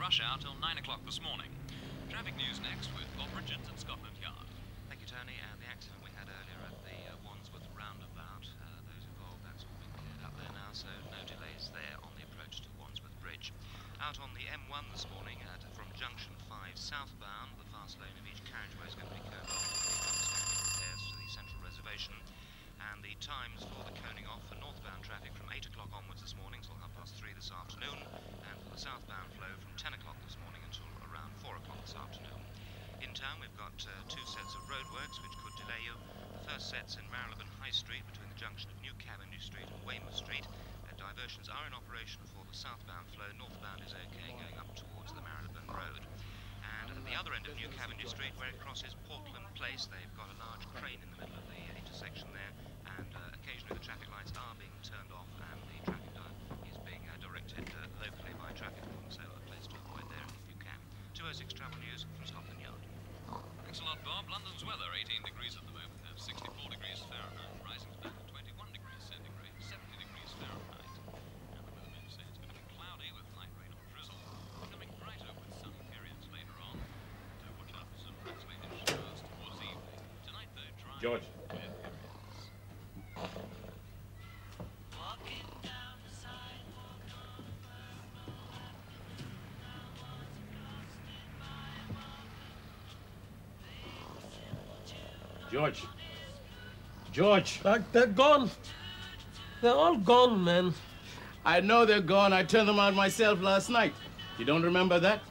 rush hour till 9 o'clock this morning. Traffic news next with Bob Richards at Scotland Yard. Thank you, Tony. And the accident we had earlier at the Wandsworth roundabout, those involved, that's all been cleared up there now, so no delays there on the approach to Wandsworth Bridge. Out on the M1 this morning, from junction 5 southbound, the fast lane of each carriageway is going to be cordoned off for the outstanding repairs to the central reservation. And the times for the coning off for northbound traffic from 8 o'clock onwards this morning till 3:30 this afternoon, and for the southbound flow from 10 o'clock this morning until around 4 o'clock this afternoon. In town we've got two sets of roadworks which could delay you. The first set's in Marylebone High Street between the junction of New Cavendish Street and Weymouth Street. Diversions are in operation for the southbound flow. Northbound is okay, going up towards the Marylebone Road. And at the other end of New Cavendish Street, where it crosses Portland Place, they've got a large crane in the middle of the intersection there, and occasionally the traffic lights are being turned off, and the traffic is being directed locally by traffic wardens, so a place to avoid there if you can. 206 Travel News from Scotland Yard. Thanks a lot, Bob. London's weather, 18 degrees at the moment, 64 degrees Fahrenheit, rising to about 21 degrees centigrade, 70 degrees Fahrenheit. And the weathermen say it's going to be cloudy with light rain or drizzle, becoming brighter with sun periods later on. So watch out for some isolated showers towards evening. Tonight, though, dry. George. George. George. They're gone. They're all gone, man. I know they're gone. I turned them out myself last night. You don't remember that?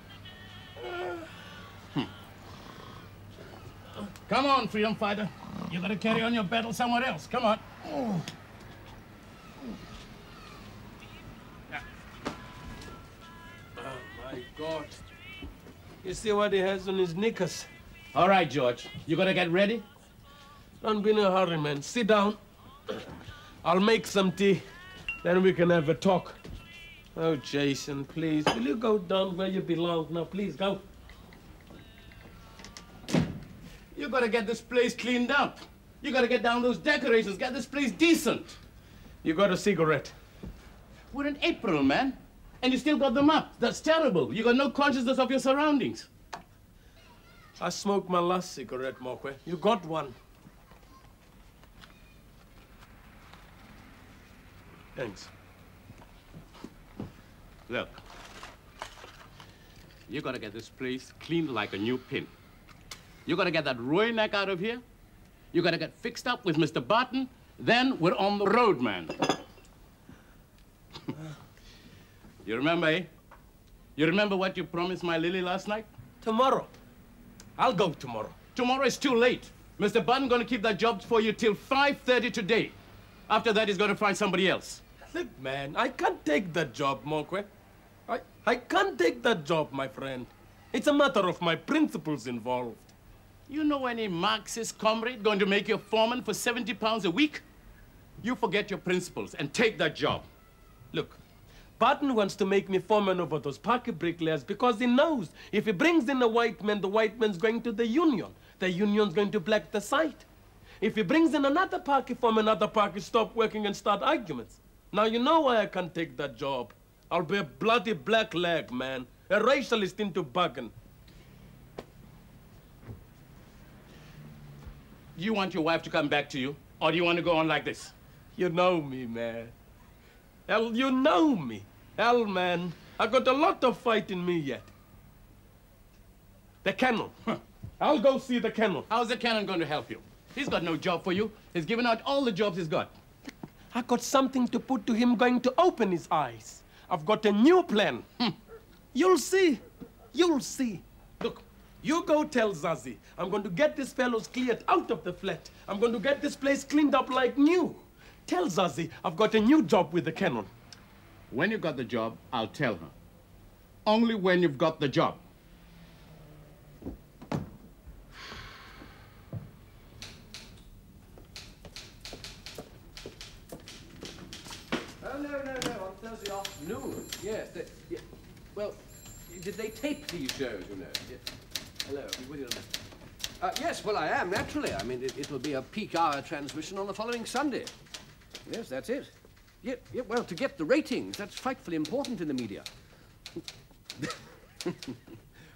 Come on, freedom fighter. You gotta carry on your battle somewhere else. Come on. Oh, my God. You see what he has on his knickers? All right, George. You gotta get ready? Don't be in a hurry, man. Sit down. I'll make some tea. Then we can have a talk. Oh, Jason, please. Will you go down where you belong? Now, please, go. You gotta get this place cleaned up. You gotta get down those decorations, get this place decent. You got a cigarette? We're in April, man. And you still got them up. That's terrible. You got no consciousness of your surroundings. I smoked my last cigarette, Mokwe. You got one. Thanks. Look. You gotta get this place cleaned like a new pin. You gotta get that Roy neck out of here. You gotta get fixed up with Mr. Barton. Then we're on the road, man. You remember, eh? You remember what you promised my Lily last night? Tomorrow. I'll go tomorrow. Tomorrow is too late. Mr. Barton gonna keep that job for you till 5:30 today. After that, he's gonna find somebody else. Look, man, I can't take that job, Mokwe. I can't take that job, my friend. It's a matter of my principles involved. You know any Marxist comrade going to make you a foreman for 70 pounds a week? You forget your principles and take that job. Look, Barton wants to make me foreman over those parquet bricklayers because he knows if he brings in a white man, the white man's going to the union. The union's going to black the site. If he brings in another parquet foreman, another parquet stop working and start arguments. Now you know why I can't take that job. I'll be a bloody black leg, man. A racialist into bargain. You want your wife to come back to you, or do you want to go on like this? You know me, man. Hell, you know me. Hell, man, I got a lot of fight in me yet. The cannon. Huh. I'll go see the cannon. How's the cannon going to help you? He's got no job for you. He's given out all the jobs he's got. I got something to put to him going to open his eyes. I've got a new plan. You'll see. You'll see. Look, you go tell Zazie, I'm going to get these fellows cleared out of the flat. I'm going to get this place cleaned up like new. Tell Zazie I've got a new job with the cannon. When you got the job, I'll tell her. Only when you've got the job. Oh, no, on Thursday afternoon. Yes, yeah. Well, did they tape these shows, you know? Yeah. Hello, I'll be with you in a minute. Yes, well, I am, naturally. I mean, it'll be a peak hour transmission on the following Sunday. Yes, that's it. Yeah, well, to get the ratings, that's frightfully important in the media.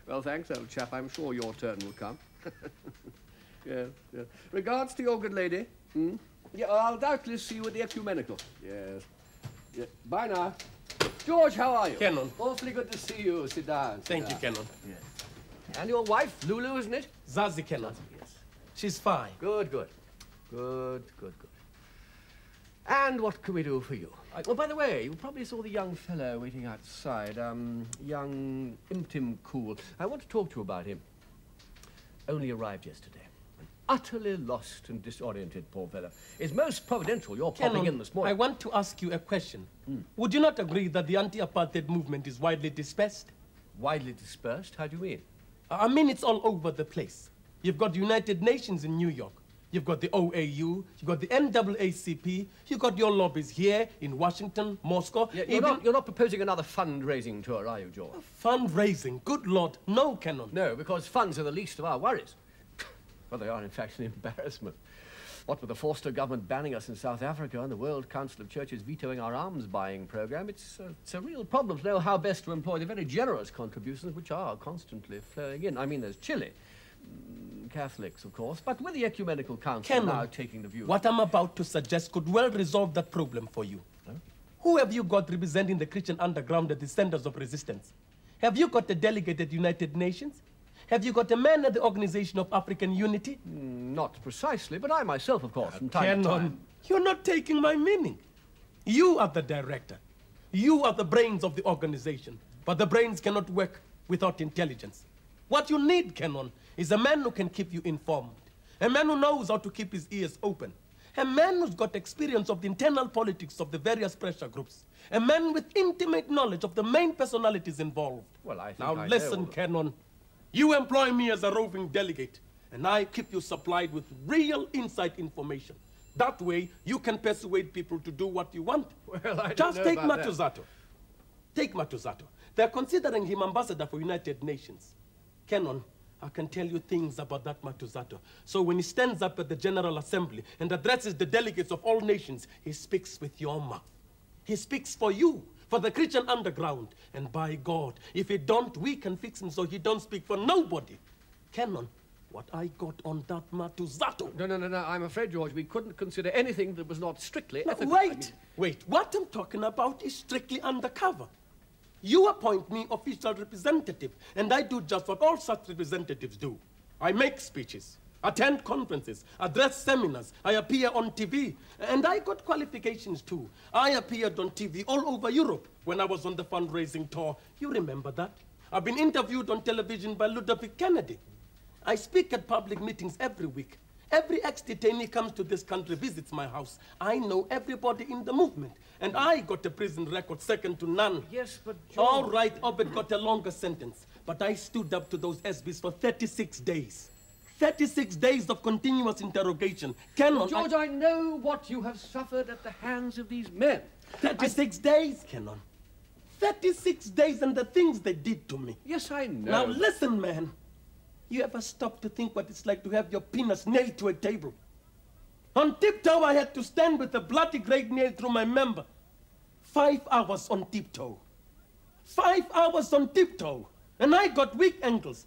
Well, thanks, old chap. I'm sure your turn will come. Yes, yes. Regards to your good lady. Hmm? Yeah, I'll doubtless see you at the ecumenical. Yes. Yeah. Bye now. George, how are you? Canon. Awfully good to see you. Sit down. Thank you, Canon. Yes. And your wife, Lulu, isn't it? Zazie Canon. Yes. She's fine. Good, good. Good, good, good. And what can we do for you? Oh, by the way, you probably saw the young fellow waiting outside. Young Imtim Cool. I want to talk to you about him. Only arrived yesterday. Utterly lost and disoriented, poor fellow. It's most providential you're popping in this morning. I want to ask you a question. Would you not agree that the anti-apartheid movement is widely dispersed? Widely dispersed? How do you mean? I mean, it's all over the place. You've got the United Nations in New York. You've got the OAU. You've got the NAACP. You've got your lobbies here in Washington, Moscow. Yeah, you're not proposing another fundraising tour, are you, George? Fundraising? Good Lord. No, Canon. No, because funds are the least of our worries. Well, they are, in fact, an embarrassment. What with the Forster government banning us in South Africa and the World Council of Churches vetoing our arms-buying program, it's a real problem to know how best to employ the very generous contributions which are constantly flowing in. I mean, there's Chile, Catholics, of course, but with the Ecumenical Council now taking the view... What I'm about to suggest could well resolve that problem for you. Huh? Who have you got representing the Christian underground at the centers of resistance? Have you got a delegate at the United Nations? Have you got a man at the Organization of African Unity? Not precisely, but I myself, of course, from time to time. You're not taking my meaning. You are the director. You are the brains of the organization. But the brains cannot work without intelligence. What you need, Canon, is a man who can keep you informed. A man who knows how to keep his ears open. A man who's got experience of the internal politics of the various pressure groups. A man with intimate knowledge of the main personalities involved. Well, I think now listen, Canon. You employ me as a roving delegate, and I keep you supplied with real inside information. That way, you can persuade people to do what you want. Well, I Just take Matuzato. That. Take Matuzato. They're considering him ambassador for United Nations. Canon, I can tell you things about that Matuzato. So when he stands up at the General Assembly and addresses the delegates of all nations, he speaks with your mouth. He speaks for you, for the Christian underground. And by God, if he don't, we can fix him so he don't speak for nobody. Canon, what I got on that Matuzato... No, I'm afraid, George, we couldn't consider anything that was not strictly ethical. Wait, what I'm talking about is strictly undercover. You appoint me official representative, and I do just what all such representatives do. I make speeches, attend conferences, address seminars, I appear on TV, and I got qualifications too. I appeared on TV all over Europe when I was on the fundraising tour. You remember that? I've been interviewed on television by Ludovic Kennedy. I speak at public meetings every week. Every ex-detainee comes to this country, visits my house. I know everybody in the movement, and I got a prison record second to none. Yes, but George... All right, Obed got a longer sentence, but I stood up to those SBs for 36 days. 36 days of continuous interrogation. Canon, George, I know what you have suffered at the hands of these men. 36 days, Canon. 36 days and the things they did to me. Yes, I know. Now listen, man. You ever stop to think what it's like to have your penis nailed to a table? On tiptoe, I had to stand with a bloody great nail through my member. 5 hours on tiptoe. 5 hours on tiptoe. And I got weak ankles.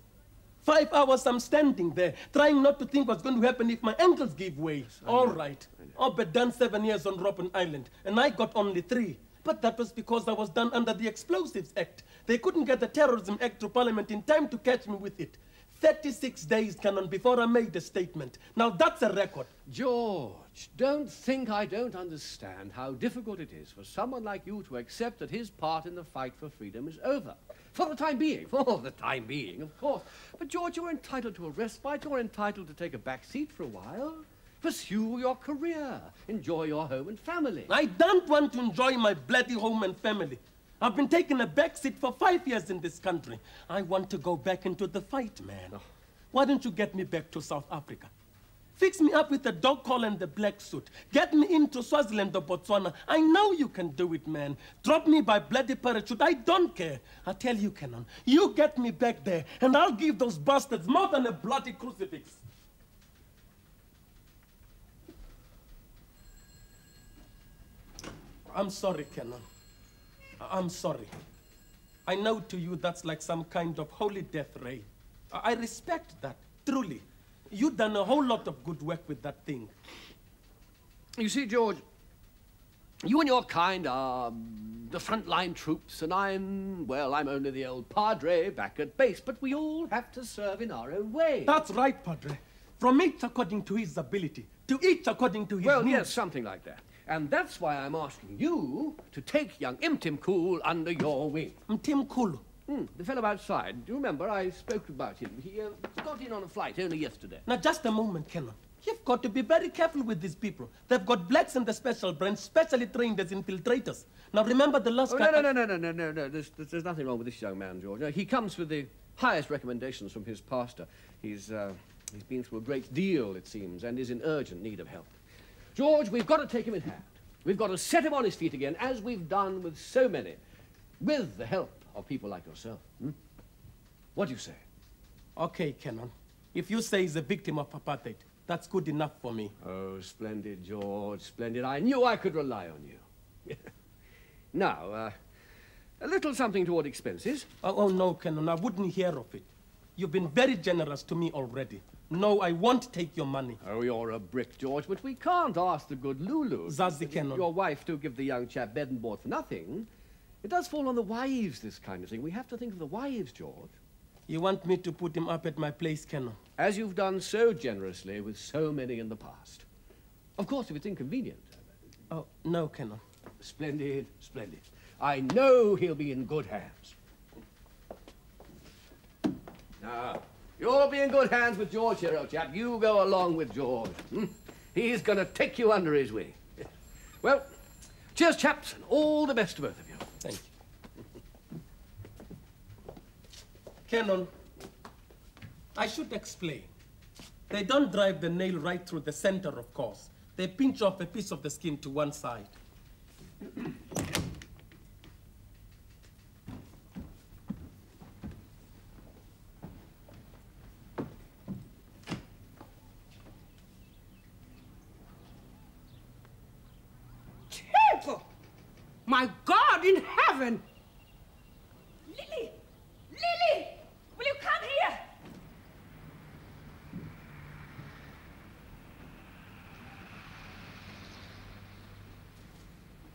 5 hours I'm standing there, trying not to think what's going to happen if my ankles give way. All right. Obed done 7 years on Robben Island, and I got only 3. But that was because I was done under the Explosives Act. They couldn't get the Terrorism Act through Parliament in time to catch me with it. 36 days, Canon, before I made a statement. Now that's a record. George, don't think I don't understand how difficult it is for someone like you to accept that his part in the fight for freedom is over. For the time being, of course. But George, you're entitled to a respite. You're entitled to take a back seat for a while. Pursue your career. Enjoy your home and family. I don't want to enjoy my bloody home and family. I've been taking a back seat for 5 years in this country. I want to go back into the fight, man. Oh. Why don't you get me back to South Africa? Fix me up with the dog collar and the black suit. Get me into Swaziland or Botswana. I know you can do it, man. Drop me by bloody parachute. I don't care. I tell you, Canon, you get me back there, and I'll give those bastards more than a bloody crucifix. I'm sorry, Canon. I'm sorry. I know to you that's like some kind of holy death ray. I respect that, truly. You've done a whole lot of good work with that thing. You see, George, you and your kind are the frontline troops, and I'm only the old padre back at base, but we all have to serve in our own way. That's right, Padre. From each according to his ability, to each according to his Well, needs. yes, something like that. And that's why I'm asking you to take young Imtimcool under your wing. Imtimcool? The fellow outside. Do you remember I spoke about him? He got in on a flight only yesterday. Now, just a moment, Canon. You've got to be very careful with these people. They've got blacks in the special branch, specially trained as infiltrators. Now, remember the last guy... No. There's nothing wrong with this young man, George. No, he comes with the highest recommendations from his pastor. He's been through a great deal, it seems, and is in urgent need of help. George, we've got to take him in hand. We've got to set him on his feet again, as we've done with so many, with the help of people like yourself. What do you say? Okay, Canon. If you say he's a victim of apartheid, that's good enough for me. Oh, splendid, George, splendid. I knew I could rely on you. Now, a little something toward expenses. Oh, no, Canon, I wouldn't hear of it. You've been very generous to me already. No, I won't take your money. Oh, you're a brick, George, but we can't ask the good Lulu, Zazie Canon, your wife, to give the young chap bed and board for nothing. It does fall on the wives, this kind of thing. We have to think of the wives, George. You want me to put him up at my place, Canon? As you've done so generously with so many in the past. Of course, if it's inconvenient. Oh, no, Canon. Splendid, splendid. I know he'll be in good hands. Now, you'll be in good hands with George here, old chap. You go along with George. He's going to take you under his wing. Well, cheers, chaps, and all the best to both of you. Thank you. Canon, I should explain. They don't drive the nail right through the center, of course. They pinch off a piece of the skin to one side. My God in heaven! Lily! Lily! Will you come here?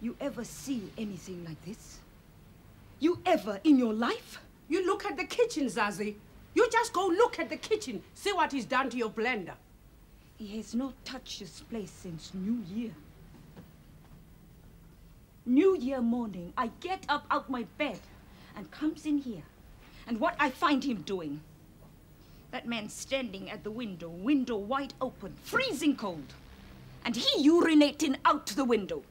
You ever see anything like this? You ever in your life? You look at the kitchen, Zazie. You just go look at the kitchen. See what he's done to your blender. He has not touched this place since New Year. New Year morning, I get up out my bed and comes in here. And what I find him doing? That man standing at the window wide open, freezing cold. And he urinating out the window.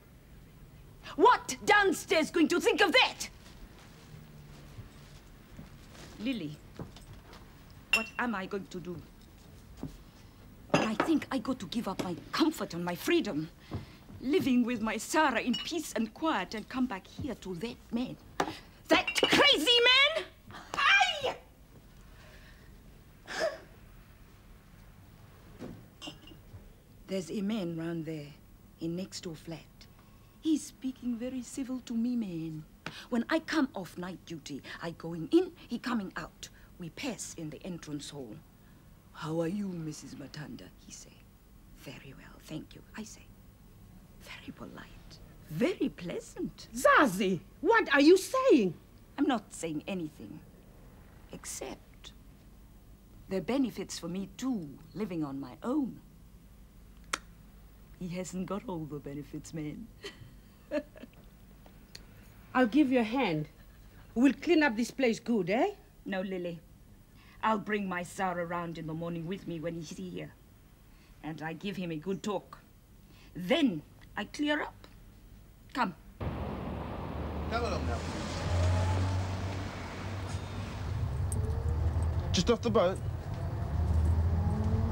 What downstairs going to think of that? Lily, what am I going to do? I think I got to give up my comfort and my freedom. Living with my Sarah in peace and quiet and come back here to that man. That crazy man! Aye! There's a man round there in next door flat. He's speaking very civil to me, man. When I come off night duty, I going in, he coming out. We pass in the entrance hall. How are you, Mrs. Matanda? He say. Very well, thank you. I say. Very polite. Very pleasant. Zazie, what are you saying? I'm not saying anything. Except there are benefits for me too, living on my own. He hasn't got all the benefits, man. I'll give you a hand. We'll clean up this place good, eh? No, Lily. I'll bring my Sarah around in the morning with me when he's here. And I give him a good talk. Then I clear up. Come. Come along now. Just off the boat?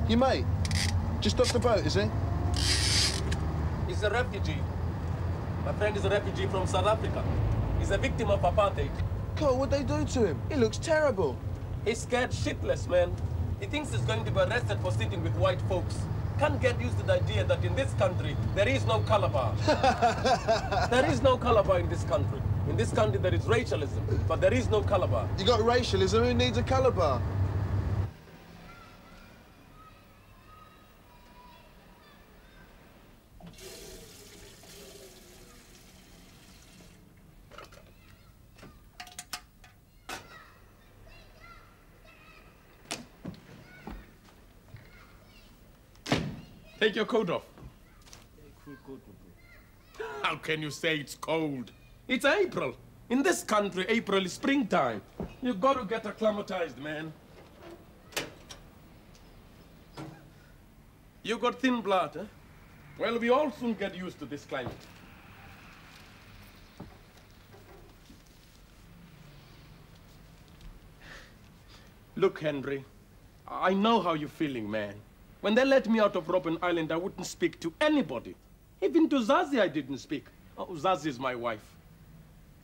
Your mate? Just off the boat, is he? He's a refugee. My friend is a refugee from South Africa. He's a victim of apartheid. God, what'd they do to him? He looks terrible. He's scared shitless, man. He thinks he's going to be arrested for sitting with white folks. Can't get used to the idea that in this country, there is no color bar. There is no color bar in this country. In this country, there is racialism, but there is no color bar. You got racialism, who needs a colour bar? Take your coat off. How can you say it's cold? It's April. In this country, April is springtime. You've got to get acclimatized, man. You got thin blood, huh? Well, we all soon get used to this climate. Look, Henry, I know how you're feeling, man. When they let me out of Robben Island, I wouldn't speak to anybody. Even to Zazie, I didn't speak. Oh, Zazie is my wife.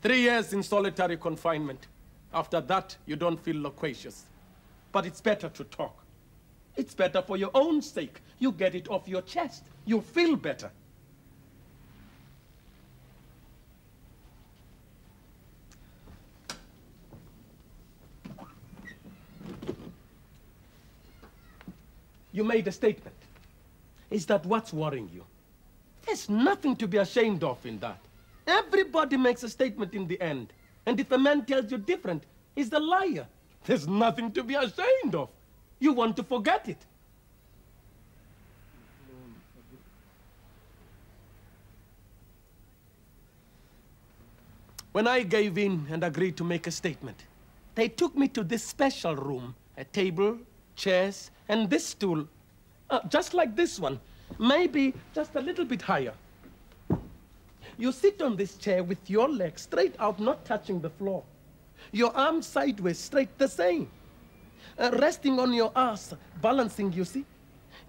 3 years in solitary confinement. After that, you don't feel loquacious. But it's better to talk. It's better for your own sake. You get it off your chest. You feel better. You made a statement. Is that what's worrying you? There's nothing to be ashamed of in that. Everybody makes a statement in the end. And if a man tells you different, he's a liar. There's nothing to be ashamed of. You want to forget it. When I gave in and agreed to make a statement, they took me to this special room, a table, chairs, and this stool, just like this one, maybe just a little bit higher. You sit on this chair with your legs straight out, not touching the floor. Your arms sideways, straight the same. Resting on your ass, balancing, you see.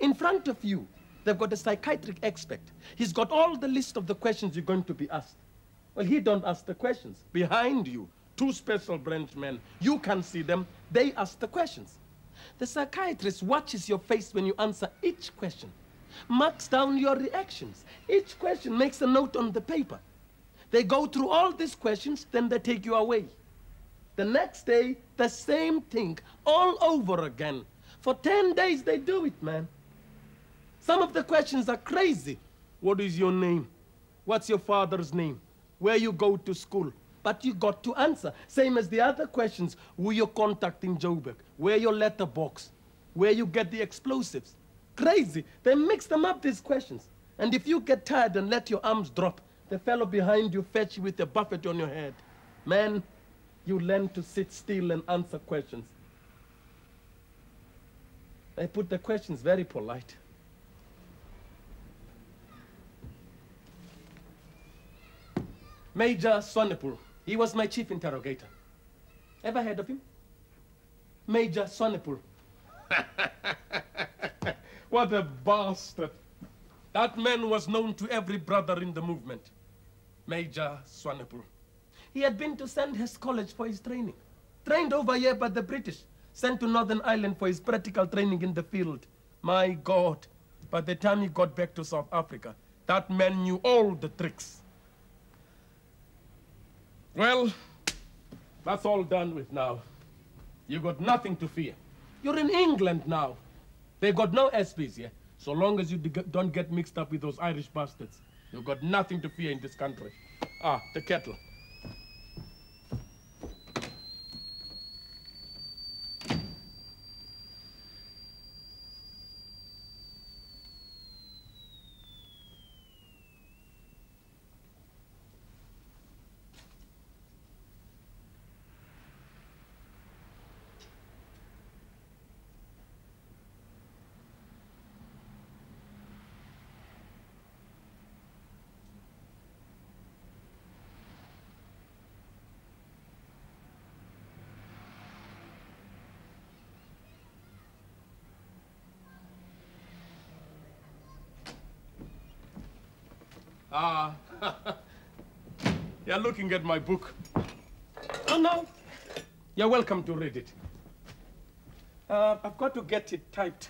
In front of you, they've got a psychiatric expert. He's got all the list of the questions you're going to be asked. Well, he don't ask the questions. Behind you, 2 special branch men, you can see them, they ask the questions. The psychiatrist watches your face when you answer each question, marks down your reactions. Each question makes a note on the paper. They go through all these questions, then they take you away. The next day, the same thing, all over again. For 10 days, they do it, man. Some of the questions are crazy. What is your name? What's your father's name? Where you go to school? But you got to answer. Same as the other questions. Who your contact in Joburg? Where your letterbox? Where you get the explosives? Crazy. They mix them up, these questions. And if you get tired and let your arms drop, the fellow behind you fetch you with a buffet on your head. Man, you learn to sit still and answer questions. They put the questions very polite. Major Swanepoel. He was my chief interrogator. Ever heard of him? Major Swanepoel. What a bastard. That man was known to every brother in the movement. Major Swanepoel. He had been to Sandhurst College for his training. Trained over here by the British. Sent to Northern Ireland for his practical training in the field. My God. By the time he got back to South Africa, that man knew all the tricks. Well, that's all done with now. You got nothing to fear. You're in England now. They got no SPs here. So long as you don't get mixed up with those Irish bastards, you've got nothing to fear in this country. Ah, the kettle. Ah, you're looking at my book. Oh, no. You're welcome to read it. I've got to get it typed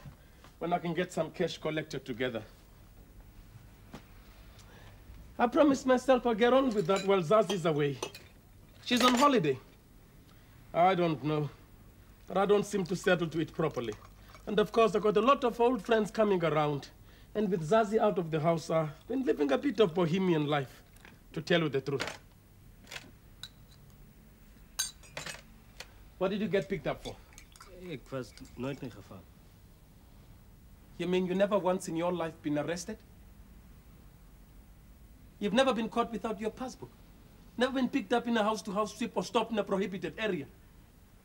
when I can get some cash collected together. I promised myself I'll get on with that while Zazie's away. She's on holiday. I don't know. But I don't seem to settle to it properly. And of course, I got a lot of old friends coming around. And with Zazie out of the house, I've been living a bit of bohemian life, to tell you the truth. What did you get picked up for? Ik was nooit in geval. You mean you never once in your life been arrested? You've never been caught without your passbook? Never been picked up in a house-to-house sweep or stopped in a prohibited area?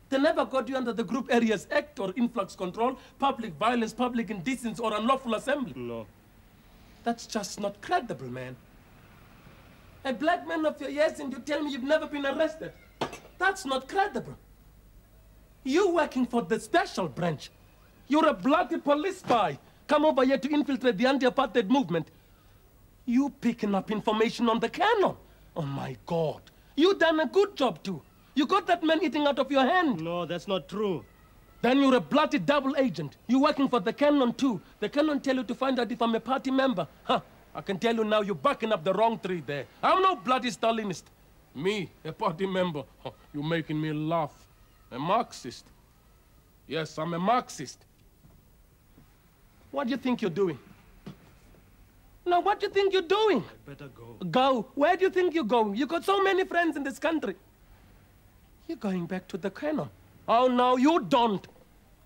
They never got you under the Group Areas Act or influx control, public violence, public indecency, or unlawful assembly? No. That's just not credible, man. A black man of your years and you tell me you've never been arrested? That's not credible. You working for the special branch. You're a bloody police spy. Come over here to infiltrate the anti-apartheid movement. You picking up information on the cannon. Oh my God. You done a good job too. You got that man eating out of your hand. No, that's not true. Then you're a bloody double agent. You working for the cannon too. The cannon tell you to find out if I'm a party member. Huh. I can tell you now you're backing up the wrong tree there. I'm no bloody Stalinist. Me, a party member. Huh. You're making me laugh. A Marxist. Yes, I'm a Marxist. What do you think you're doing? Now, what do you think you're doing? I better go. Go? Where do you think you're going? You got so many friends in this country. You're going back to the cannon. Oh, no, you don't.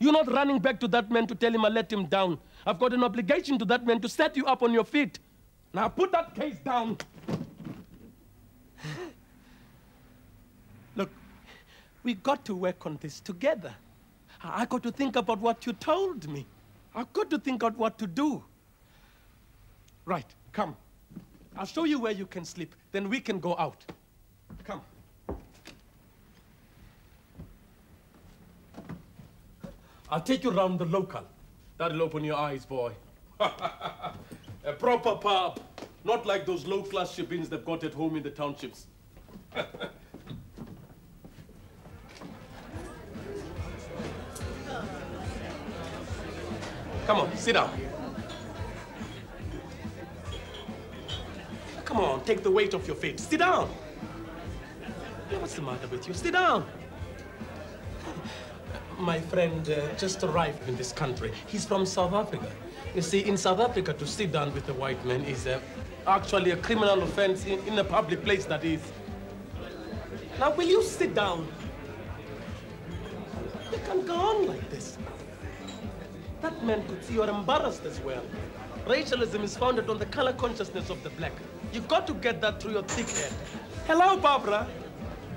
You're not running back to that man to tell him I let him down. I've got an obligation to that man to set you up on your feet. Now, put that case down. Look, we got to work on this together. I got to think about what you told me. I've got to think out what to do. Right, come. I'll show you where you can sleep. Then we can go out. Come. I'll take you round the local. That'll open your eyes, boy. A proper pub. Not like those low-class ship-ins they've got at home in the townships. Come on, sit down. Come on, take the weight off your feet. Sit down. What's the matter with you? Sit down. My friend just arrived in this country. He's from South Africa. You see, in South Africa, to sit down with a white man is actually a criminal offense in a public place, that is. Now, will you sit down? You can't go on like this. That man could see you're embarrassed as well. Racialism is founded on the color consciousness of the black. You've got to get that through your thick head. Hello, Barbara.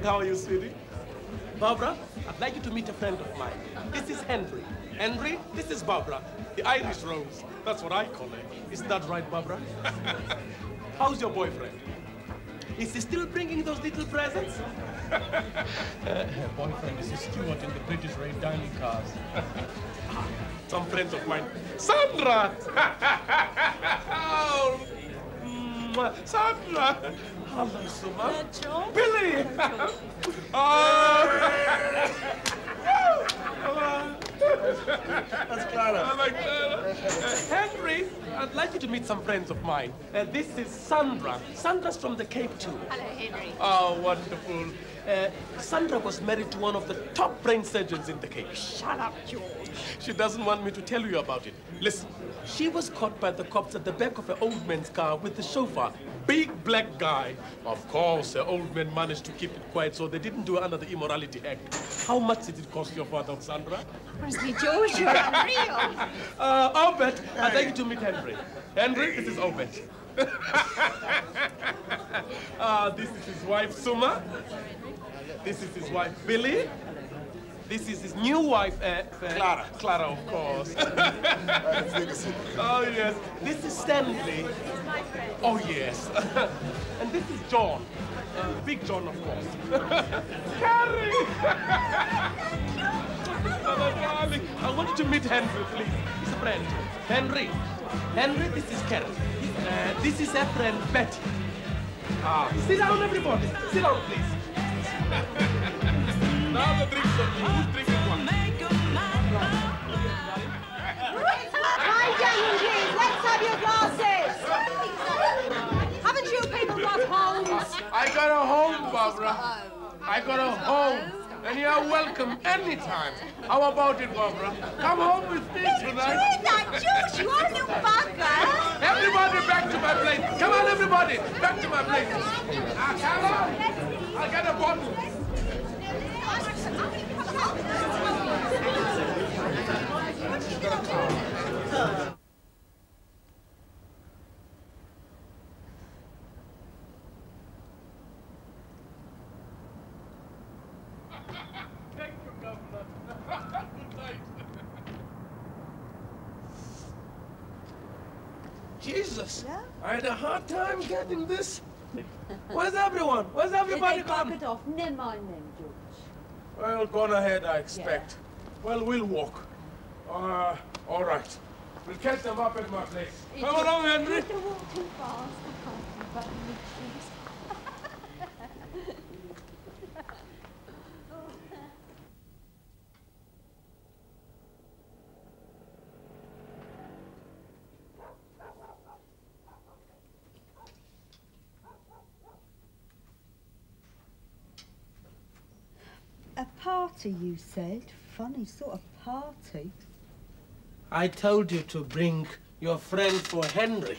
How are you, sweetie? Barbara, I'd like you to meet a friend of mine. This is Henry. Henry, this is Barbara, the Irish Rose. That's what I call her. Isn't that right, Barbara? How's your boyfriend? Is he still bringing those little presents? Her boyfriend is Stuart in the British Rail dining cars. Some friends of mine. Sandra! Oh, Sandra! Hello, Suma. Billy! That's Clara. I like Clara. Henry, I'd like you to meet some friends of mine. This is Sandra. Sandra's from the Cape, too. Hello, Henry. Oh, wonderful. Sandra was married to one of the top brain surgeons in the Cape. Shut up, George. She doesn't want me to tell you about it. Listen, she was caught by the cops at the back of an old man's car with the chauffeur. Big black guy. Of course, the old man managed to keep it quiet, so they didn't do under the Immorality Act. How much did it cost your father, Sandra? Honestly, George, you're unreal. Obed, I'd like you to meet Henry. Henry, this is Obed. This is his wife, Suma. This is his wife, Billy. This is his new wife, Clara. Clara, of course. Oh, yes. This is Stanley. Oh, yes. And this is John. Big John, of course. Carrie! Oh, darling. I want you to meet Henry, please. He's a friend. Henry. Henry, this is Carrie. This is her friend, Betty. Sit down, everybody. Sit down, please. Now the drinks on you. Who's drinking one? Hi, youngies. Let's have your glasses. Haven't you people got homes? I got a home, Barbara. I got a home, and you're welcome anytime. How about it, Barbara? Come home with me tonight. George, you are a little bugger. Everybody back to my place. Come on, everybody, back to my place. Come on. I'll get a bottle. Thank you, Governor. Good night. Jesus, Yeah? I had a hard time getting this. Where's everyone? Where's everybody gone? It off. Never mind them, George. Well, gone ahead, I expect. Well, we'll walk. All right. We'll catch them up at my place. Come along, Henry. Don't walk too fast. I can't keep up with shoes. A party, you said? Funny sort of party. I told you to bring your friend for Henry.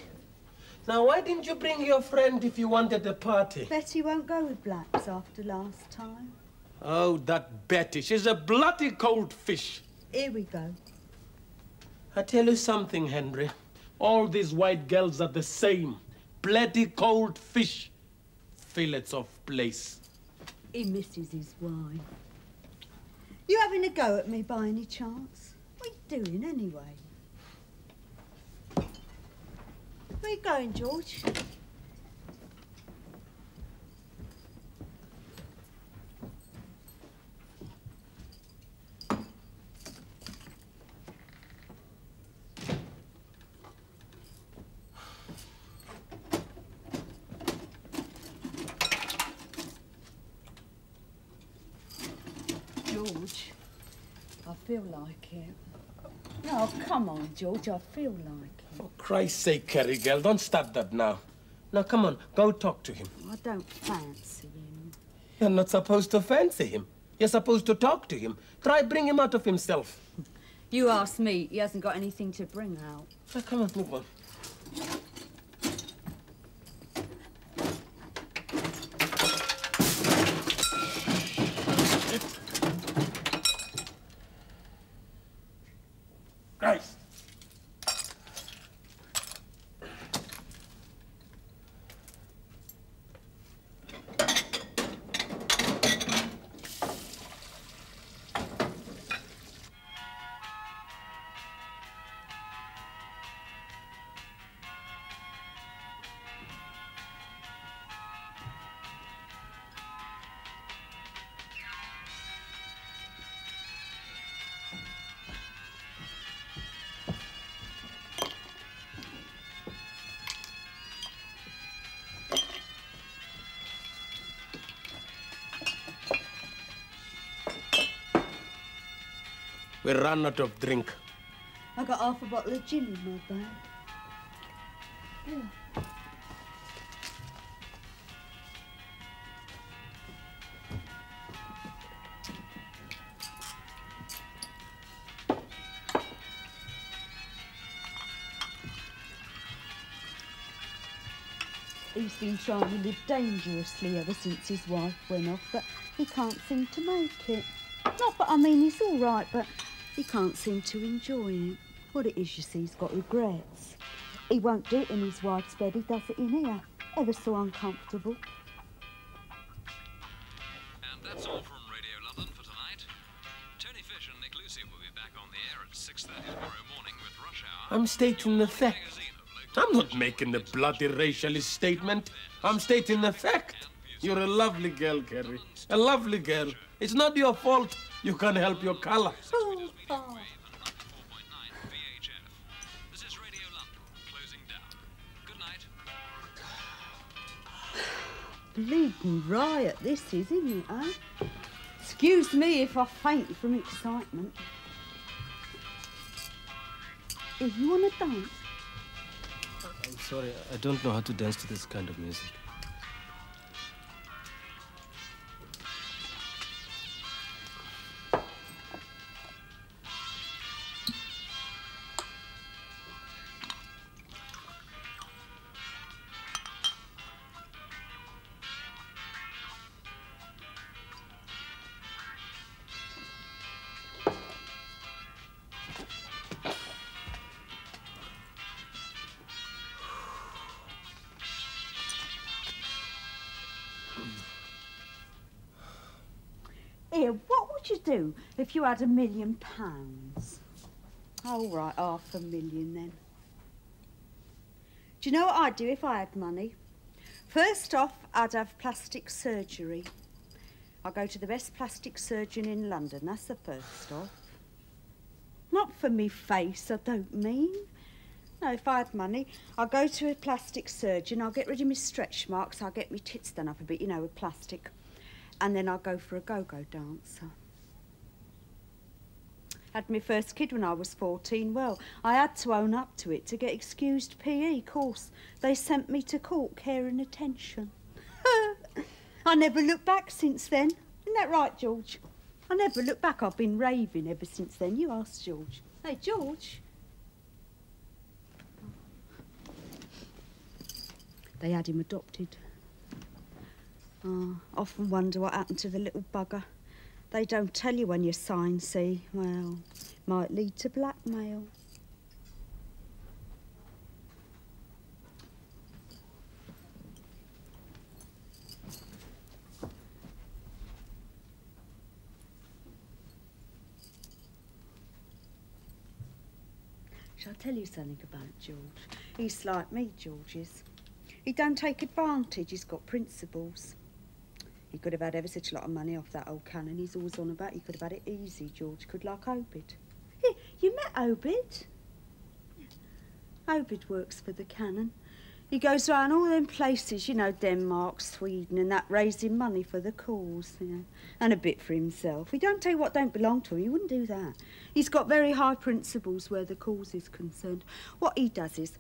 Now, why didn't you bring your friend if you wanted a party? Betty won't go with blacks after last time. Oh, that Betty. She's a bloody cold fish. Here we go. I tell you something, Henry. All these white girls are the same. Bloody cold fish. Fillets of place. He misses his wine. You having a go at me by any chance? What are you doing anyway? Where you going, George? George, I feel like it. No, come on, George, I feel like it. For Christ's sake, Kerry girl, don't start that now. Now, come on, go talk to him. I don't fancy him. You're not supposed to fancy him. You're supposed to talk to him. Try bring him out of himself. You ask me, he hasn't got anything to bring out. Now, come on, move on. Christ. We ran out of drink. I got half a bottle of gin in my bag. Yeah. He's been trying to live dangerously ever since his wife went off, but he can't seem to make it. Not, but I mean, he's all right, but he can't seem to enjoy it. What it is, you see, he's got regrets. He won't do it in his wife's bed, he does it in here. Ever so uncomfortable. And that's all from Radio London for tonight. Tony Fish and Nick Lucy will be back on the air at 6:30 tomorrow morning with Rush Hour. I'm stating the fact. I'm not making a bloody racialist statement. I'm stating the fact. You're a lovely girl, Kerry. A lovely girl. It's not your fault. You can't help your color. Oh. This is Radio London, closing down. Good night. Bleeding riot this is, isn't it, eh? Excuse me if I faint from excitement. If you want to dance? I'm sorry, I don't know how to dance to this kind of music. do if you had £1 million? All right, £500,000 then. Do you know what I'd do if I had money? First off, I'd have plastic surgery. I'll go to the best plastic surgeon in London, that's the first off. Not for me face, I don't mean. No, if I had money, I'll go to a plastic surgeon, I'll get rid of my stretch marks, I'll get my tits done up a bit, you know, with plastic. And then I'll go for a go-go dancer. Had my first kid when I was 14. Well, I had to own up to it to get excused PE course. They sent me to court, care and attention. I never looked back since then. Isn't that right, George? I never looked back. I've been raving ever since then. You ask George. Hey, George. They had him adopted. Oh, often wonder what happened to the little bugger. They don't tell you when you sign, see. Well, might lead to blackmail. Shall I tell you something about George? He's like me, George is. He don't take advantage, he's got principles. He could have had ever such a lot of money off that old cannon he's always on about. He could have had it easy, George could, like Obed. Yeah, you met Obed? Yeah. Obed works for the cannon. He goes round all them places, you know, Denmark, Sweden and that, raising money for the cause, you know, and a bit for himself. He don't take what don't belong to him, he wouldn't do that. He's got very high principles where the cause is concerned. What he does is,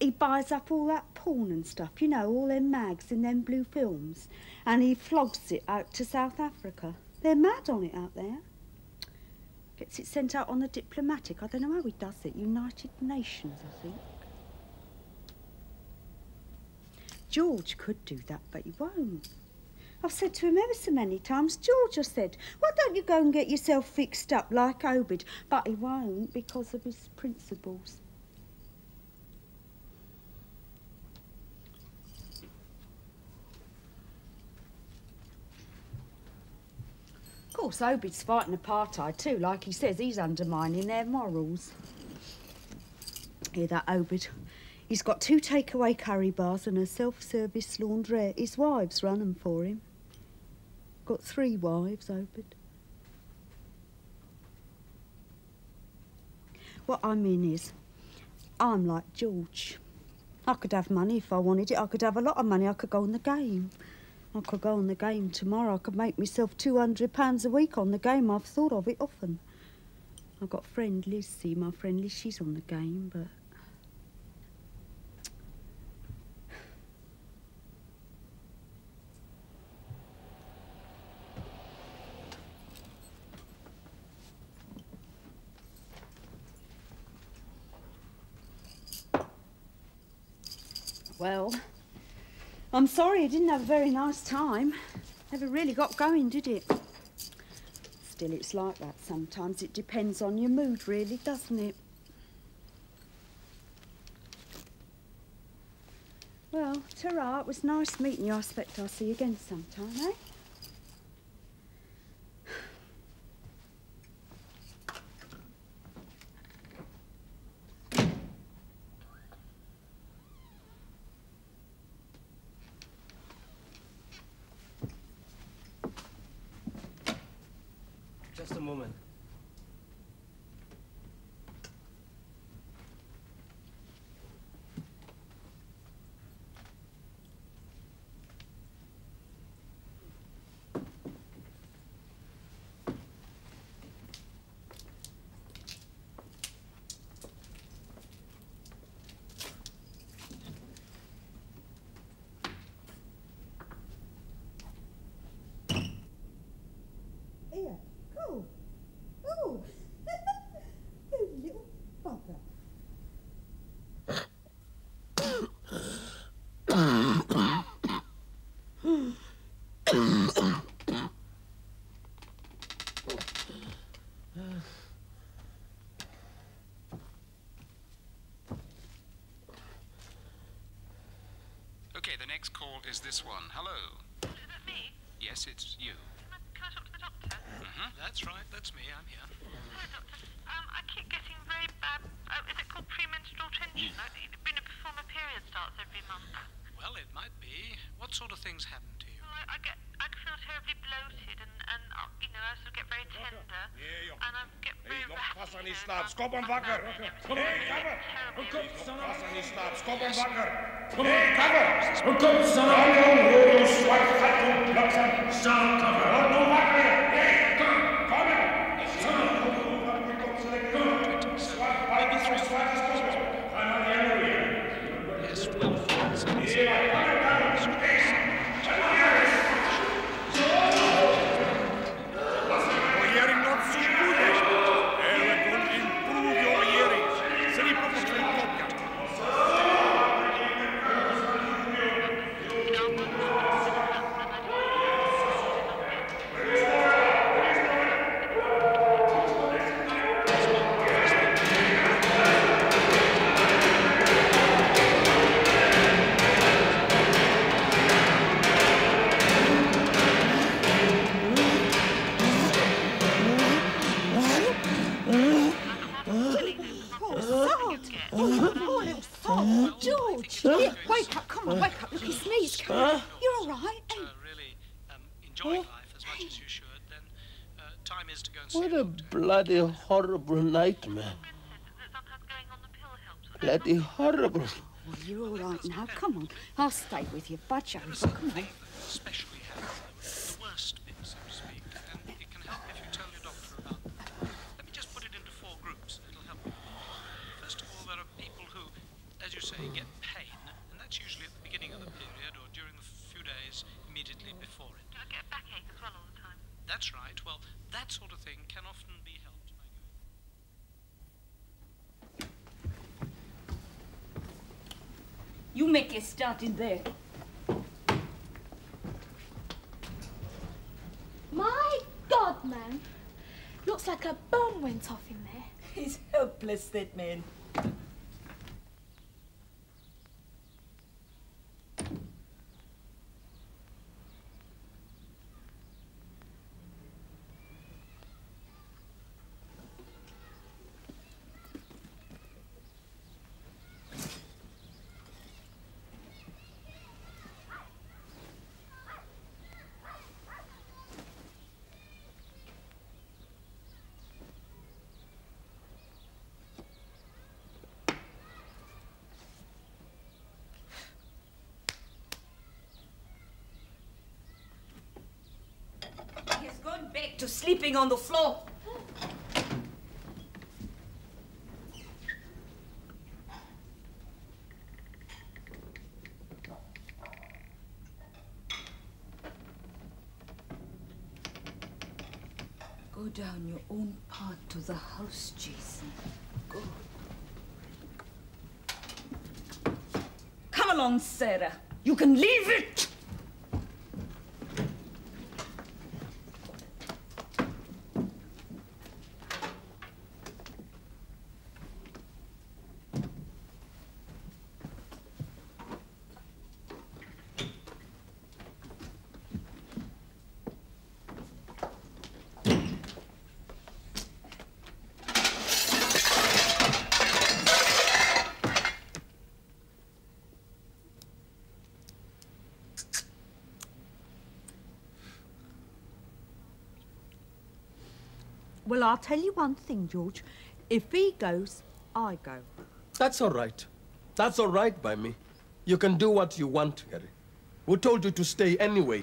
he buys up all that porn and stuff, you know, all them mags and them blue films, and he flogs it out to South Africa. They're mad on it out there. Gets it sent out on the diplomatic. I don't know how he does it. United Nations, I think. George could do that, but he won't. I've said to him ever so many times, George, I said, why don't you go and get yourself fixed up like Obed? But he won't because of his principles. Of course, Obed's fighting apartheid too. Like he says, he's undermining their morals. Hear that, Obed? He's got 2 takeaway curry bars and a self-service laundrette. His wives run them for him. Got 3 wives, Obed. What I mean is, I'm like George. I could have money if I wanted it. I could have a lot of money. I could go on the game. I could go on the game tomorrow. I could make myself £200 a week on the game. I've thought of it often. I've got a friend, Lizzie, my friend Liz, she's on the game, but... Well, I'm sorry I didn't have a very nice time. Never really got going, did it? Still, it's like that sometimes. It depends on your mood, really, doesn't it? Well, ta-ra, it was nice meeting you. I expect I'll see you again sometime, eh? Just a moment. Here, go. Oh, you little bugger. Okay, the next call is this one. Hello. Is it me? Yes, it's you. Can I talk to the doctor? That's right, that's me, I'm here. Hi, Doctor. I keep getting very bad, is it called premenstrual tension? Before my period starts every month. Well, it might be. What sort of things happen to you? Well, I feel terribly bloated and you know, I sort of get very tender. And I get very Pas aan die slaap, skop hem wakker! Hey, cover! Pas aan die slaap, skop hem wakker! Hey, cover! Kom, staan! Rode zwart gat om plaksen! Staan, cover! Word nou wakker! Hey, kom! Staan! Kom! Zwart, baie zwart is kom! Ga naar die andere weer! Yes, well, George! Here, wake up, come on, wake up. Look, his knees coming. You're all right? Really enjoying life as much as you should, then time is to go and see What a bloody horrible nightmare. Bloody horrible. Well, you're all right now. Come on. I'll stay with you. Budge over. Come on. especially have the worst bit, so to speak, and it can help if you tell your doctor about them. Let me just put it into 4 groups. It'll help. First of all, there are people who, as you say, get pain, and that's usually at the beginning of the period or during the few days immediately before it. I get a backache as well all the time. That's right. Well, that sort of thing can often be helped. You make a start in there. My God, man. Looks like a bomb went off in there. He's helpless, that man. He's going back to sleeping on the floor. Go down your own path to the house, Jason. Go. Come along, Sarah. You can leave it! Well, I'll tell you one thing, George. If he goes, I go. That's all right. That's all right by me. You can do what you want, Harry. Who told you to stay anyway?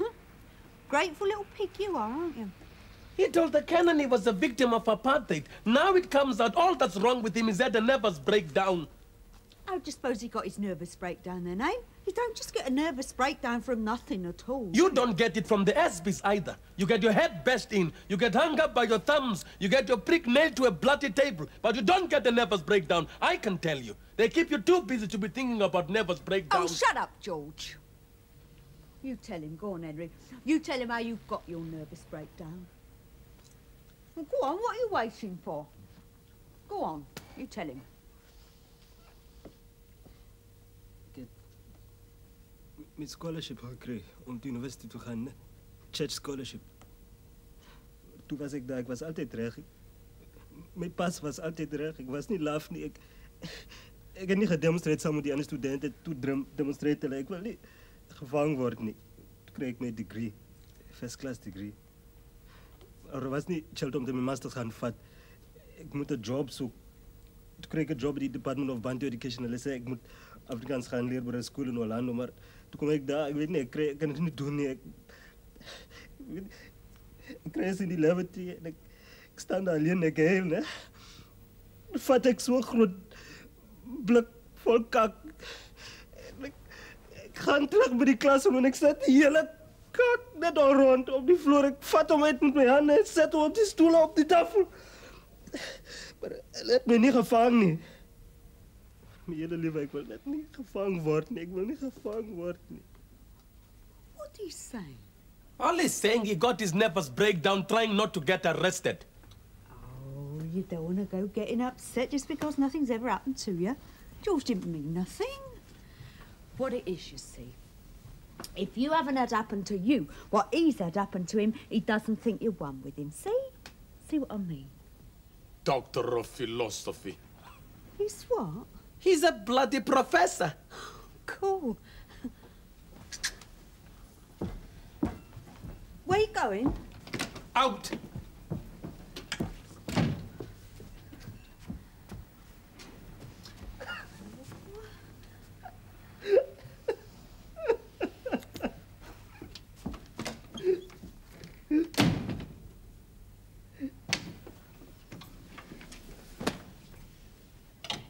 Grateful little pig you are, aren't you? He told the canon he was a victim of apartheid. Now it comes out all that's wrong with him is that the nervous breakdown. I just suppose he got his nervous breakdown then, eh? You don't just get a nervous breakdown from nothing at all. You don't get it from the Asbies either. You get your head bashed in, you get hung up by your thumbs, you get your prick nailed to a bloody table, but you don't get a nervous breakdown, I can tell you. They keep you too busy to be thinking about nervous breakdown. Oh, shut up, George. You tell him, go on, Henry. You tell him how you've got your nervous breakdown. Well, go on, what are you waiting for? Go on, you tell him. Met scholarship gekry om die university toe gaan, church scholarship. Toe was ek daar, ek was altyd reg. My pas was altyd reg. Ek was nie laf nie. Ek het nie gedemonstreer saam met die ander studente toe demonstreer hulle. Ek wil nie gevang word nie. Toe kry ek my degree, first class degree. Er was nie geld om my masters gaan vat. Ek moet 'n job soek. Toe kry ek 'n job by die Department of Bantu Education. Hulle sê ek moet Afrikaans gaan leer by 'n skool in Orlando, maar toe kom ek daar, ek weet nie, ek kan dit nie doen nie. Ek kry in die levity en ek staan daar alleen, ek heel, né? Vat ek so groot blik vol kak. En ek gaan terug by die klas en ek sit die hele kak net al rond op die vloer. Ek vat hom uit met my hande en sit hom op die stoel op die tafel. Maar hulle het my nie gevang nie. My hele lewe, ek wil net nie gevang word nie. Ek wil nie gevang word nie. What are you saying? All he's saying, he got his nervous breakdown trying not to get arrested. Oh, you don't want to go getting upset just because nothing's ever happened to you. George didn't mean nothing. What it is, you see, if you haven't had happen to you what he's had happen to him, he doesn't think you're one with him. See? See what I mean? Doctor of philosophy. He's what? He's a bloody professor. Cool. Where you going? Out.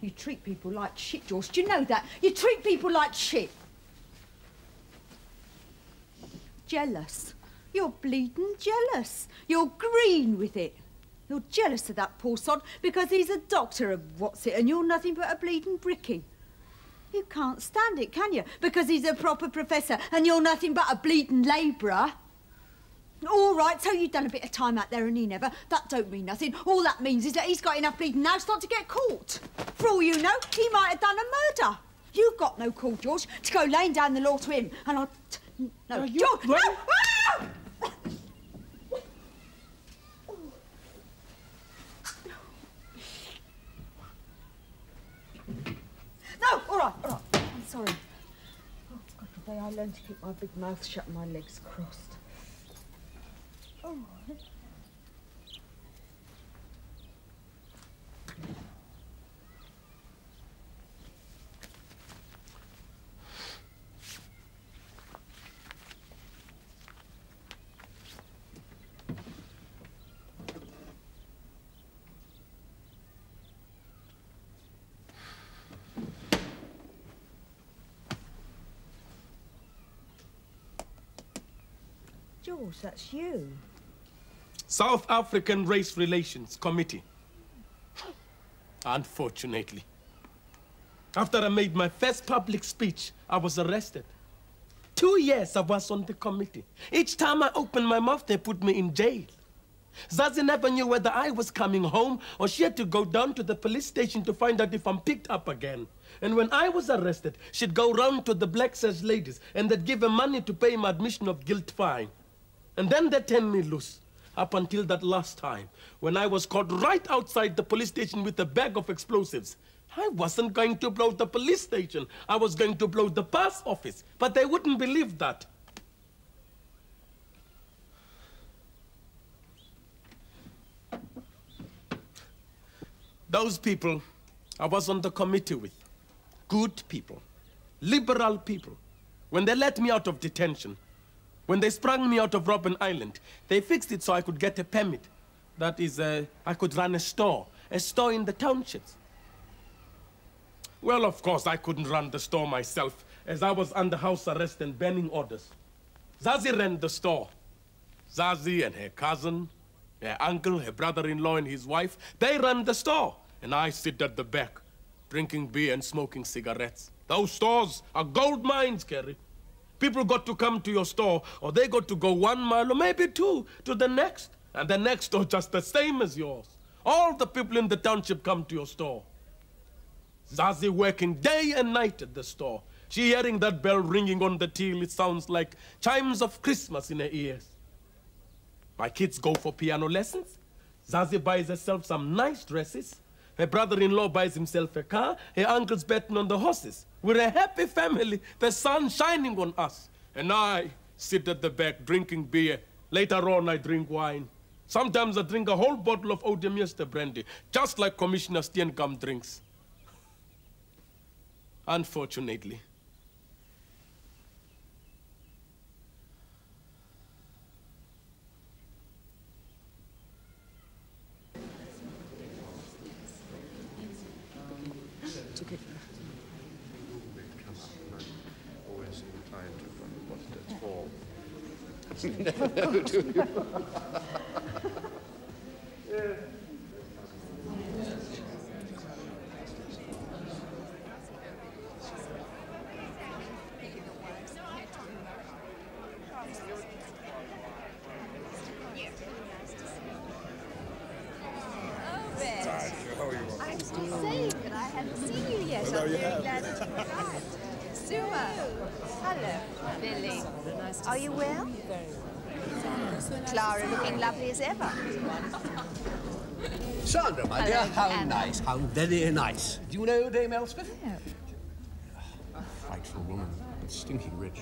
You treat people like shit, George. Do you know that? You treat people like shit. Jealous. You're bleeding jealous. You're green with it. You're jealous of that poor sod because he's a doctor of what's it and you're nothing but a bleeding brickie. You can't stand it, can you? Because he's a proper professor and you're nothing but a bleeding labourer. All right, so you've done a bit of time out there and he never. That don't mean nothing. All that means is that he's got enough bleeding now not to get caught. For all you know, he might have done a murder. You've got no call, George, to go laying down the law to him. And I'll... No, George, no! Ah! No, all right. I'm sorry. Oh, God, today I learned to keep my big mouth shut and my legs crossed. Oh. George, that's you. South African Race Relations Committee. Unfortunately. After I made my first public speech, I was arrested. 2 years I was on the committee. Each time I opened my mouth, they put me in jail. Zazie never knew whether I was coming home or she had to go down to the police station to find out if I'm picked up again. And when I was arrested, she'd go round to the black sash ladies and they'd give her money to pay my admission of guilt fine. And then they turned me loose. Up until that last time, when I was caught right outside the police station with a bag of explosives. I wasn't going to blow the police station. I was going to blow the pass office. But they wouldn't believe that. Those people I was on the committee with, good people, liberal people, when they let me out of detention, when they sprung me out of Robben Island, they fixed it so I could get a permit. That is, I could run a store in the townships. Well, of course, I couldn't run the store myself, as I was under house arrest and banning orders. Zazie ran the store. Zazie and her cousin, her uncle, her brother-in-law and his wife, they ran the store. And I sit at the back, drinking beer and smoking cigarettes. Those stores are gold mines, Kerry. People got to come to your store, or they got to go 1 mile or maybe 2 to the next. And the next store just the same as yours. All the people in the township come to your store. Zazie working day and night at the store. She hearing that bell ringing on the till, it sounds like chimes of Christmas in her ears. My kids go for piano lessons. Zazie buys herself some nice dresses. Her brother-in-law buys himself a car. Her uncle's betting on the horses. We're a happy family. The sun's shining on us. And I sit at the back drinking beer. Later on, I drink wine. Sometimes I drink a whole bottle of Oudemierste brandy, just like Commissioner Steenkamp drinks. Unfortunately. No, do you? I'm still saying that I haven't seen you yet. Well, now I'm you very have. glad that you arrived. Stuart. Hello, Billy. Are you well? Clara looking lovely as ever. Sandra, my dear, how nice, how very nice. Do you know Dame Elspeth? No. Frightful woman, but stinking rich.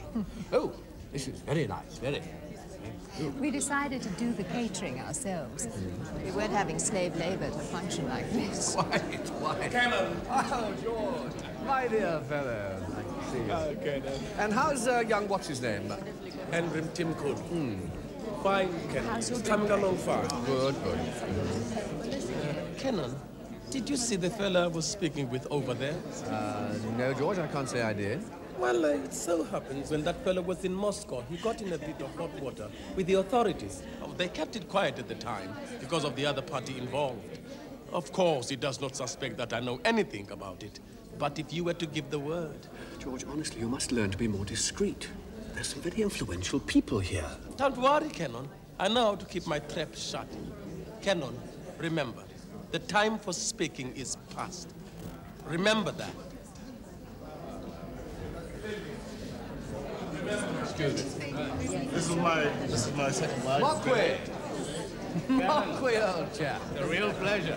Oh, this is very nice, very. We decided to do the catering ourselves. We weren't having slave labor to function like this. Quite. Cannon. Oh, George. My dear fellow. Nice to see you. Okay, then. And how's young what's-his-name? Henry Timcoon. Fine, Cannon. How's your Coming along fine. Good, good. Cannon, did you see the fella I was speaking with over there? No, George, I can't say I did. Well, it so happens when that fellow was in Moscow, he got in a bit of hot water with the authorities. Oh, they kept it quiet at the time because of the other party involved. Of course, he does not suspect that I know anything about it. But if you were to give the word... George, honestly, you must learn to be more discreet. There's some very influential people here. Don't worry, Cannon. I know how to keep my trap shut. Cannon, remember, the time for speaking is past. Remember that. This is my second wife. Mockway! Mockway, old chap. A real pleasure.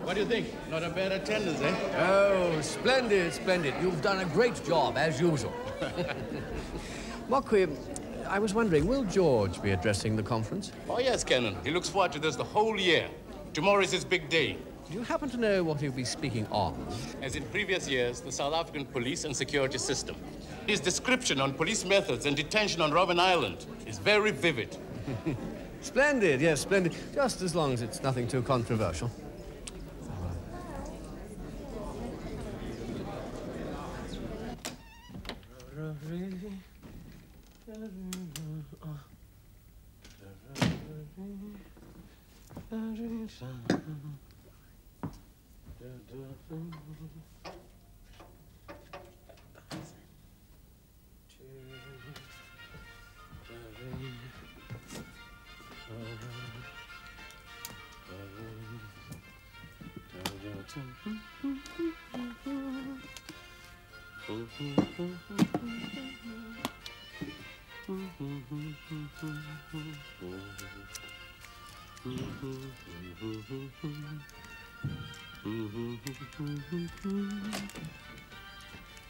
What do you think? Not a bad attendance, eh? Oh, splendid, splendid. You've done a great job, as usual. Mockway, I was wondering, will George be addressing the conference? Oh, yes, Cannon. He looks forward to this the whole year. Tomorrow is his big day. Do you happen to know what he'll be speaking on? As in previous years, the South African police and security system. His description on police methods and detention on Robben Island is very vivid. Splendid, yes, splendid. Just as long as it's nothing too controversial.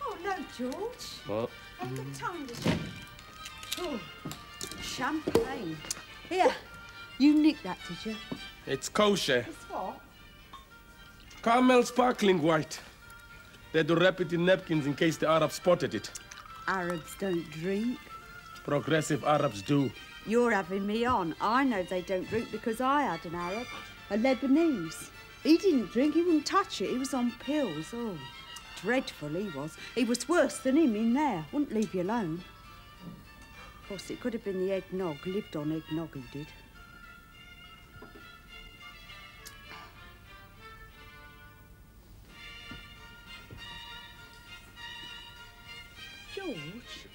Oh, no, George. What? I've got time to check. Oh, champagne. Here, you nicked that, did you? It's kosher. It's what? Caramel sparkling white. They had to wrap it in napkins in case the Arabs spotted it. Arabs don't drink. Progressive Arabs do. You're having me on. I know they don't drink because I had an Arab, a Lebanese. He didn't drink, he wouldn't touch it. He was on pills. Oh, dreadful he was. He was worse than him in there. Wouldn't leave you alone. Of course, it could have been the eggnog. Lived on eggnog, he did. George,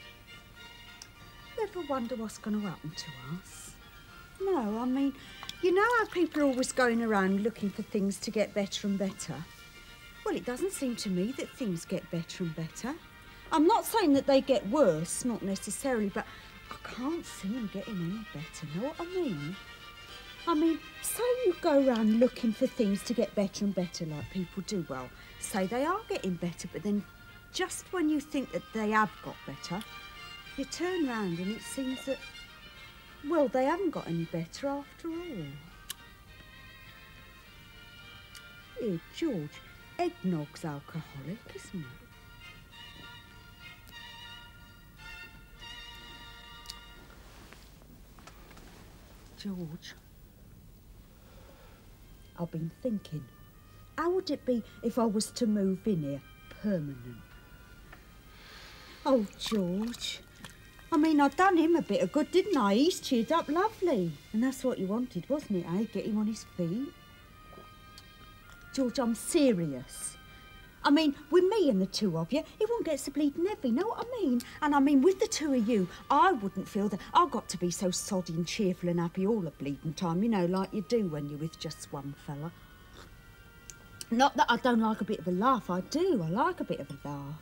you ever wonder what's going to happen to us? No, I mean, you know how people are always going around looking for things to get better and better? Well, it doesn't seem to me that things get better and better. I'm not saying that they get worse, not necessarily, but I can't see him getting any better, know what I mean? I mean, say you go around looking for things to get better and better like people do. Well, say they are getting better, but then just when you think that they have got better, you turn round and it seems that, well, they haven't got any better after all. Here, George, eggnog's alcoholic, isn't it? George, I've been thinking, how would it be if I was to move in here permanent? Oh, George, I mean, I've done him a bit of good, didn't I? He's cheered up lovely. And that's what you wanted, wasn't it, eh? Get him on his feet. George, I'm serious. I mean, with me and the two of you, it won't get so bleeding heavy, know what I mean? And I mean, with the two of you, I wouldn't feel that I've got to be so soddy and cheerful and happy all the bleeding time, you know, like you do when you're with just one fella. Not that I don't like a bit of a laugh, I do. I like a bit of a laugh.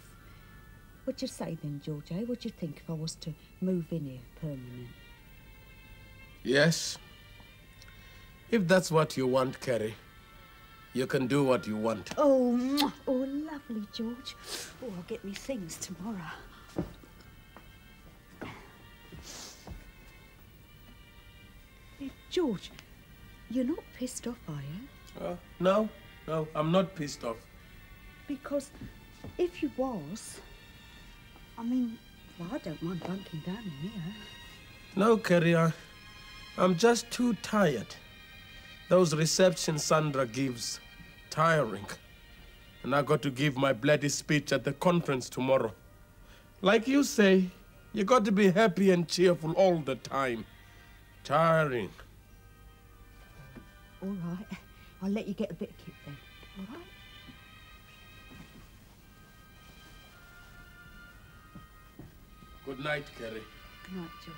What'd you say then, George, eh? What'd you think if I was to move in here permanent? Yes. If that's what you want, Carrie, you can do what you want. Oh, mwah. Oh, lovely, George. Oh, I'll get me things tomorrow. Hey, George, you're not pissed off, are you? No, I'm not pissed off. Because if you was, I mean, well, I don't mind bunking down in here. No, Carrie, I'm just too tired. Those receptions Sandra gives, tiring. And I got to give my bloody speech at the conference tomorrow. Like you say, you got to be happy and cheerful all the time. Tiring. All right, I'll let you get a bit of kick then, all right? Good night, Carrie. Good night, George.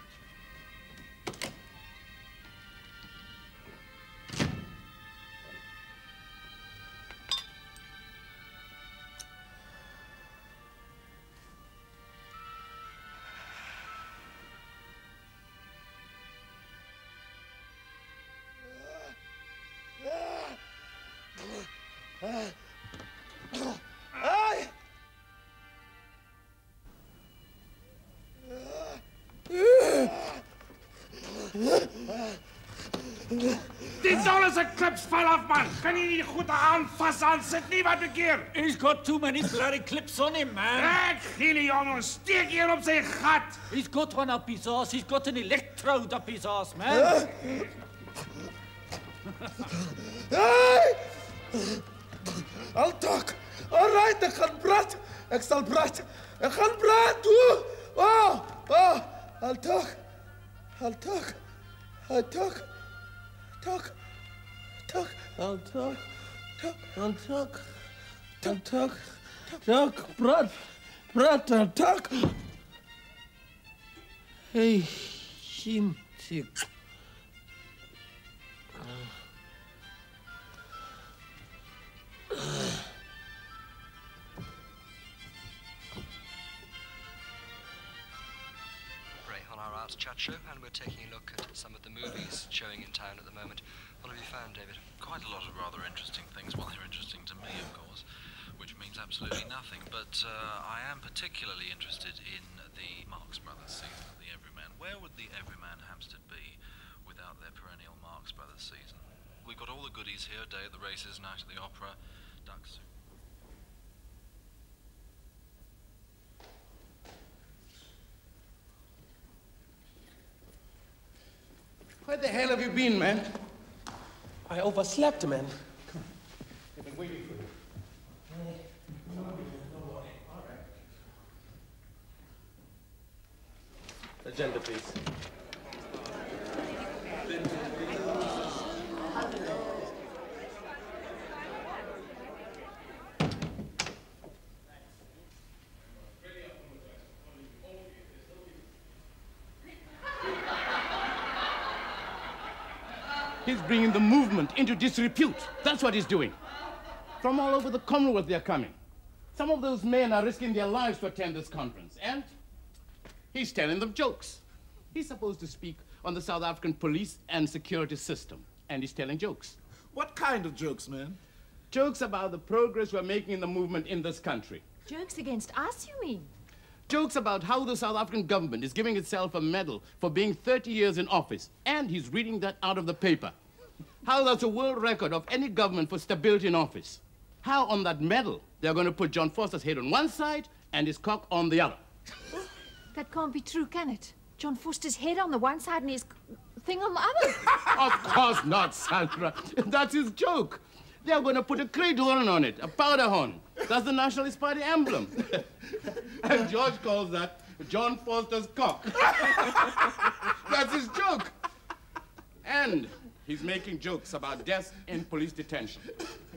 Die Sonne is 'n klipsval af, man. Kan jy nie die goede aanvas aan sit nie, wat bekeer? He's got too many bloody clips on him, man. Ek gee die jongen, steek hier op sy gat. He's got one up his ass. He's got an electrode up his ass, man. Hey! I'll talk. All right, ek gaan praat. Ek sal praat. Ek gaan praat, toe. I'll talk. I'll talk. I'll talk. Talk. Talk. I'll talk. Talk. I'll talk. I'll talk. Talk. Praat, I'll talk. Hey, Shintik. Arts Chat Show, and we're taking a look at some of the movies showing in town at the moment. What have you found, David? Quite a lot of rather interesting things. Well, they're interesting to me, of course, which means absolutely nothing. But I am particularly interested in the Marx Brothers season of the Everyman. Where would the Everyman Hampstead be without their perennial Marx Brothers season? We've got all the goodies here: day at the races, night at the opera, duck soup. Where the hell have you been, man? I overslept, man. I've been waiting for you. Agenda, please. He's bringing the movement into disrepute. That's what he's doing. From all over the Commonwealth they're coming. Some of those men are risking their lives to attend this conference. And he's telling them jokes. He's supposed to speak on the South African police and security system, and he's telling jokes. What kind of jokes, man? Jokes about the progress we're making in the movement in this country. Jokes against us, you mean? Jokes about how the South African government is giving itself a medal for being 30 years in office, and he's reading that out of the paper. How that's a world record of any government for stability in office. How on that medal they're going to put John Foster's head on one side and his cock on the other. That can't be true, can it? John Foster's head on the one side and his thing on the other. Of course not, Sandra. That's his joke. They're going to put a clay horn on it, a powder horn. That's the Nationalist Party emblem. And George calls that John Foster's cock. That's his joke. And he's making jokes about deaths in police detention.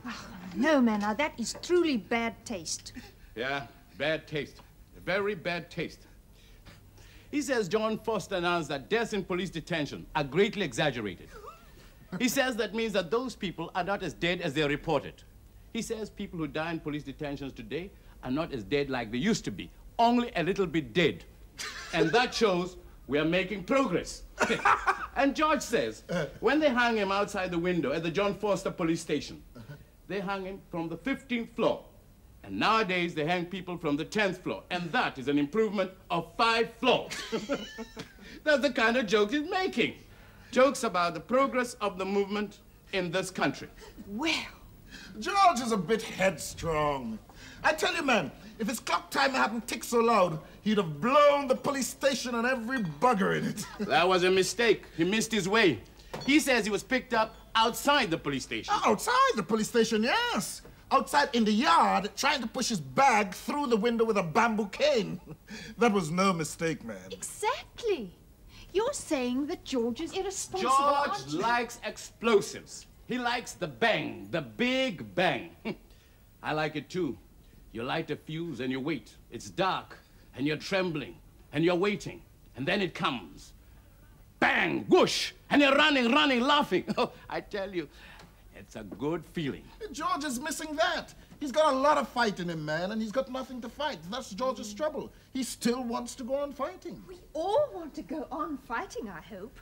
Oh, no, man, now that is truly bad taste. Yeah, bad taste. Very bad taste. He says John Foster announced that deaths in police detention are greatly exaggerated. He says that means that those people are not as dead as they're reported. He says people who die in police detentions today are not as dead like they used to be, only a little bit dead. And that shows we are making progress. And George says, when they hung him outside the window at the John Foster police station, they hung him from the 15th floor. And nowadays, they hang people from the 10th floor. And that is an improvement of 5 floors. That's the kind of joke he's making. Jokes about the progress of the movement in this country. Well, George is a bit headstrong. I tell you, man, if his clock timer hadn't ticked so loud, he'd have blown the police station and every bugger in it. That was a mistake. He missed his way. He says he was picked up outside the police station. Outside the police station, yes. Outside in the yard, trying to push his bag through the window with a bamboo cane. That was no mistake, man. Exactly. You're saying that George is irresponsible, George aren't you? likes explosives. He likes the bang, the big bang. I like it too. You light a fuse and you wait. It's dark and you're trembling and you're waiting. And then it comes. Bang, whoosh, and you're running, laughing. Oh, I tell you, it's a good feeling. George is missing that. He's got a lot of fight in him, man, and he's got nothing to fight. That's George's trouble. He still wants to go on fighting. We all want to go on fighting, I hope.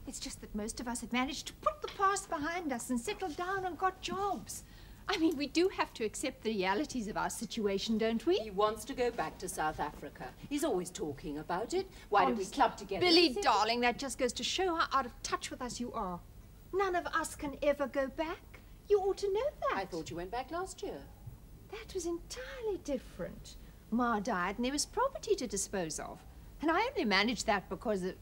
It's just that most of us have managed to put the past behind us and settled down and got jobs. I mean, we do have to accept the realities of our situation, don't we? He wants to go back to South Africa. He's always talking about it. Why don't we club together? Billy, darling, that just goes to show how out of touch with us you are. None of us can ever go back. You ought to know that. I thought you went back last year. That was entirely different. Ma died and there was property to dispose of. And I only managed that because of...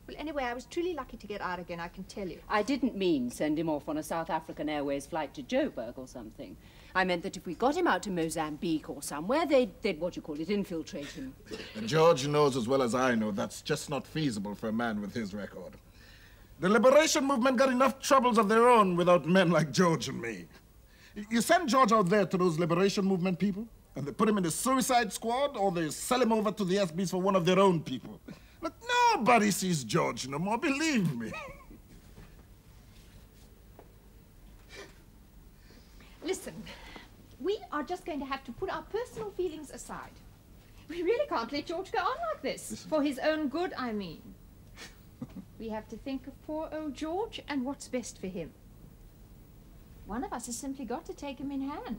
Well, anyway, I was truly lucky to get out again, I can tell you. I didn't mean send him off on a South African Airways flight to Joburg or something. I meant that if we got him out to Mozambique or somewhere, they'd what you call it, infiltrate him. George knows as well as I know that's just not feasible for a man with his record. The liberation movement got enough troubles of their own without men like George and me. You send George out there to those liberation movement people, and they put him in the suicide squad, or they sell him over to the SBs for one of their own people. Look, nobody sees George no more, believe me. Listen, we are just going to have to put our personal feelings aside. We really can't let George go on like this. Listen. For his own good, I mean. We have to think of poor old George and what's best for him. One of us has simply got to take him in hand.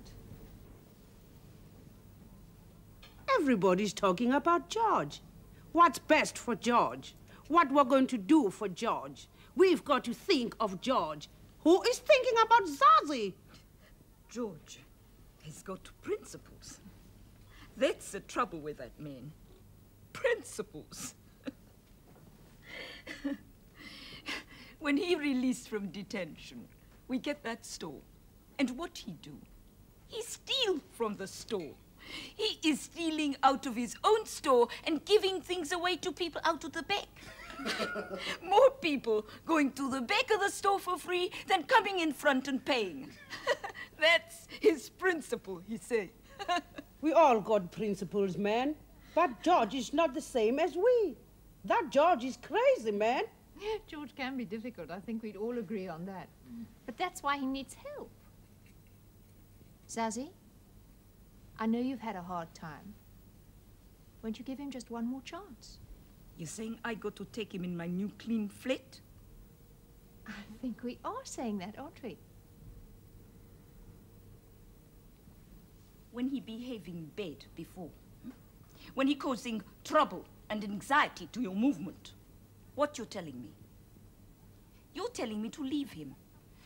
Everybody's talking about George. What's best for George? What we're going to do for George? We've got to think of George. Who is thinking about Zazie? George has got principles. That's the trouble with that man. Principles. When he released from detention, we get that store. And what he do? He steal from the store. He is stealing out of his own store and giving things away to people out of the back. More people going to the back of the store for free than coming in front and paying. That's his principle, he say. We all got principles, man. But George is not the same as we. That George is crazy, man. Yeah, George can be difficult. I think we'd all agree on that. But that's why he needs help. Zazie, I know you've had a hard time. Won't you give him just one more chance? You're saying I got to take him in my new clean flat? I think we are saying that, aren't we? When he behaving bad before, when he causing trouble and anxiety to your movement, what you're telling me? You're telling me to leave him.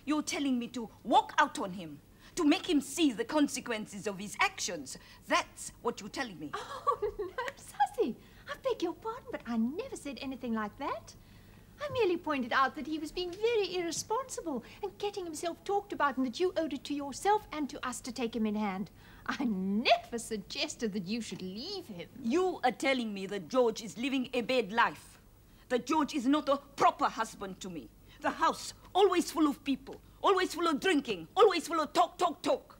You're telling me to walk out on him, to make him see the consequences of his actions. That's what you're telling me. Oh, no, Sussy. I beg your pardon, but I never said anything like that. I merely pointed out that he was being very irresponsible and getting himself talked about, and that you owed it to yourself and to us to take him in hand. I never suggested that you should leave him. You are telling me that George is living a bad life, that George is not a proper husband to me. The house, always full of people, always full of drinking, always full of talk, talk, talk.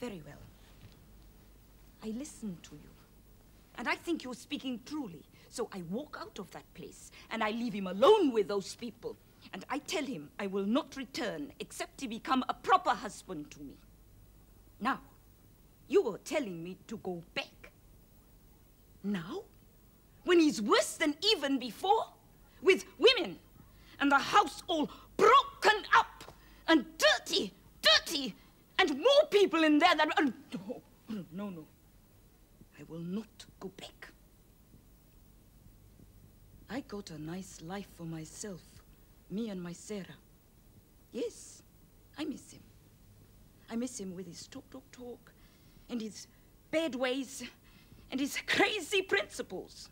Very well. I listen to you, and I think you're speaking truly. So I walk out of that place, and I leave him alone with those people. And I tell him I will not return except he become a proper husband to me. Now, you are telling me to go back. Now? When he's worse than even before? With women, and the house all broken up, and dirty, dirty, and more people in there that... No. I will not go back. I got a nice life for myself, me and my Sarah. Yes, I miss him. I miss him with his talk, talk, talk, and his bad ways, and his crazy principles.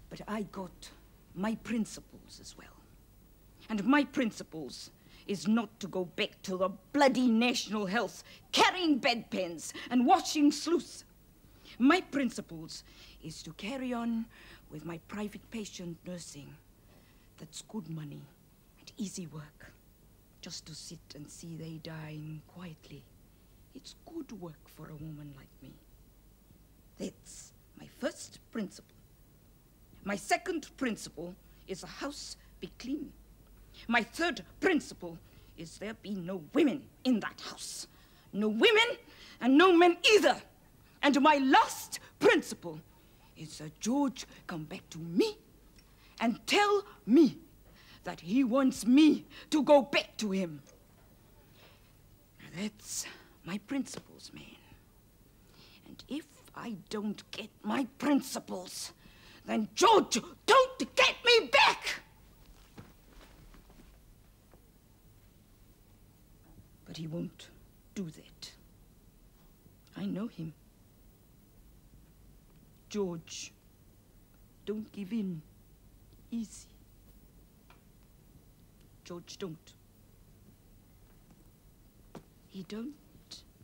But I got my principles as well. And my principles is not to go back to the bloody National Health, carrying bedpans and washing sluice. My principles is to carry on with my private patient nursing. That's good money and easy work. Just to sit and see they dying quietly. It's good work for a woman like me. That's my first principle. My second principle is the house be clean. My third principle is there be no women in that house. No women and no men either. And my last principle is that George come back to me and tell me that he wants me to go back to him. That's my principles, man. And if I don't get my principles, then George don't get me back! But he won't do that. I know him. George, don't give in easy. George don't. He don't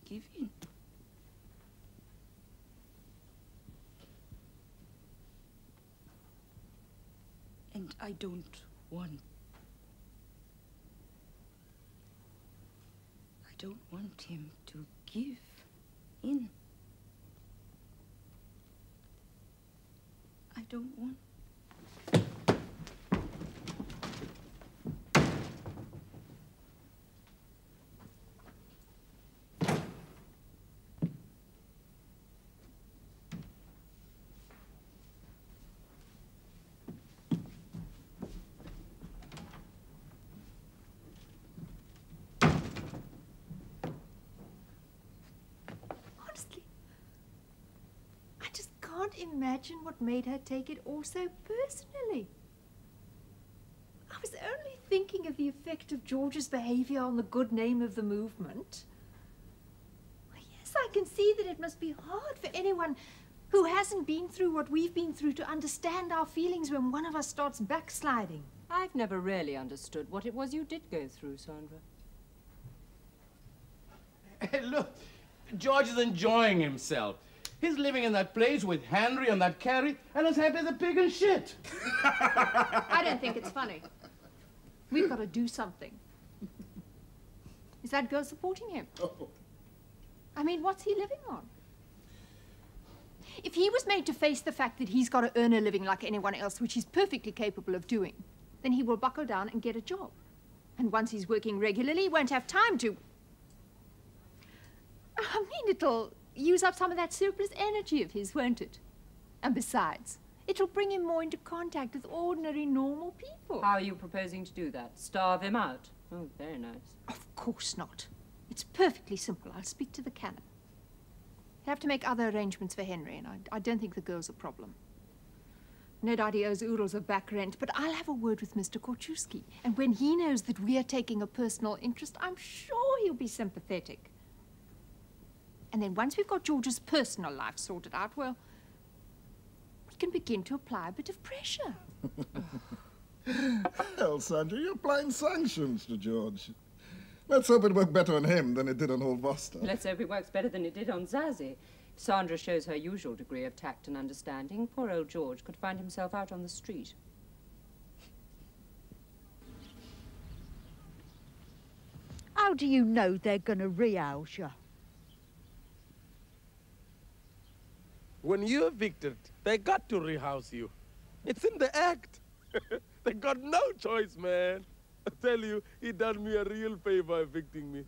give in. And I don't want. I don't want him to give in. I don't want. Imagine what made her take it all so personally. I was only thinking of the effect of George's behavior on the good name of the movement. Yes, I can see that it must be hard for anyone who hasn't been through what we've been through to understand our feelings when one of us starts backsliding. I've never really understood what it was you did go through, Sandra. Hey, look, George is enjoying himself. He's living in that place with Henry and that Carrie, and as happy as a pig in shit. I don't think it's funny. We've got to do something. Is that girl supporting him? Oh. I mean, what's he living on? If he was made to face the fact that he's got to earn a living like anyone else, which he's perfectly capable of doing, then he will buckle down and get a job. And once he's working regularly, he won't have time to... I mean, it'll use up some of that surplus energy of his, won't it? And besides, it'll bring him more into contact with ordinary, normal people. How are you proposing to do that? Starve him out? Oh, very nice. Of course not. It's perfectly simple. I'll speak to the canon. He'll have to make other arrangements for Henry, and I don't think the girl's a problem. No doubt he owes oodles of back rent, but I'll have a word with Mr. Korczewski. And when he knows that we are taking a personal interest, I'm sure he'll be sympathetic. And then once we've got George's personal life sorted out, well, we can begin to apply a bit of pressure. Hell, Sandra, you're applying sanctions to George. Let's hope it worked better on him than it did on old Voster. Let's hope it works better than it did on Zazie. If Sandra shows her usual degree of tact and understanding, poor old George could find himself out on the street. How do you know they're going to rehouse you? When you're evicted, they got to rehouse you. It's in the act. They got no choice, man. I tell you, he done me a real favor evicting me.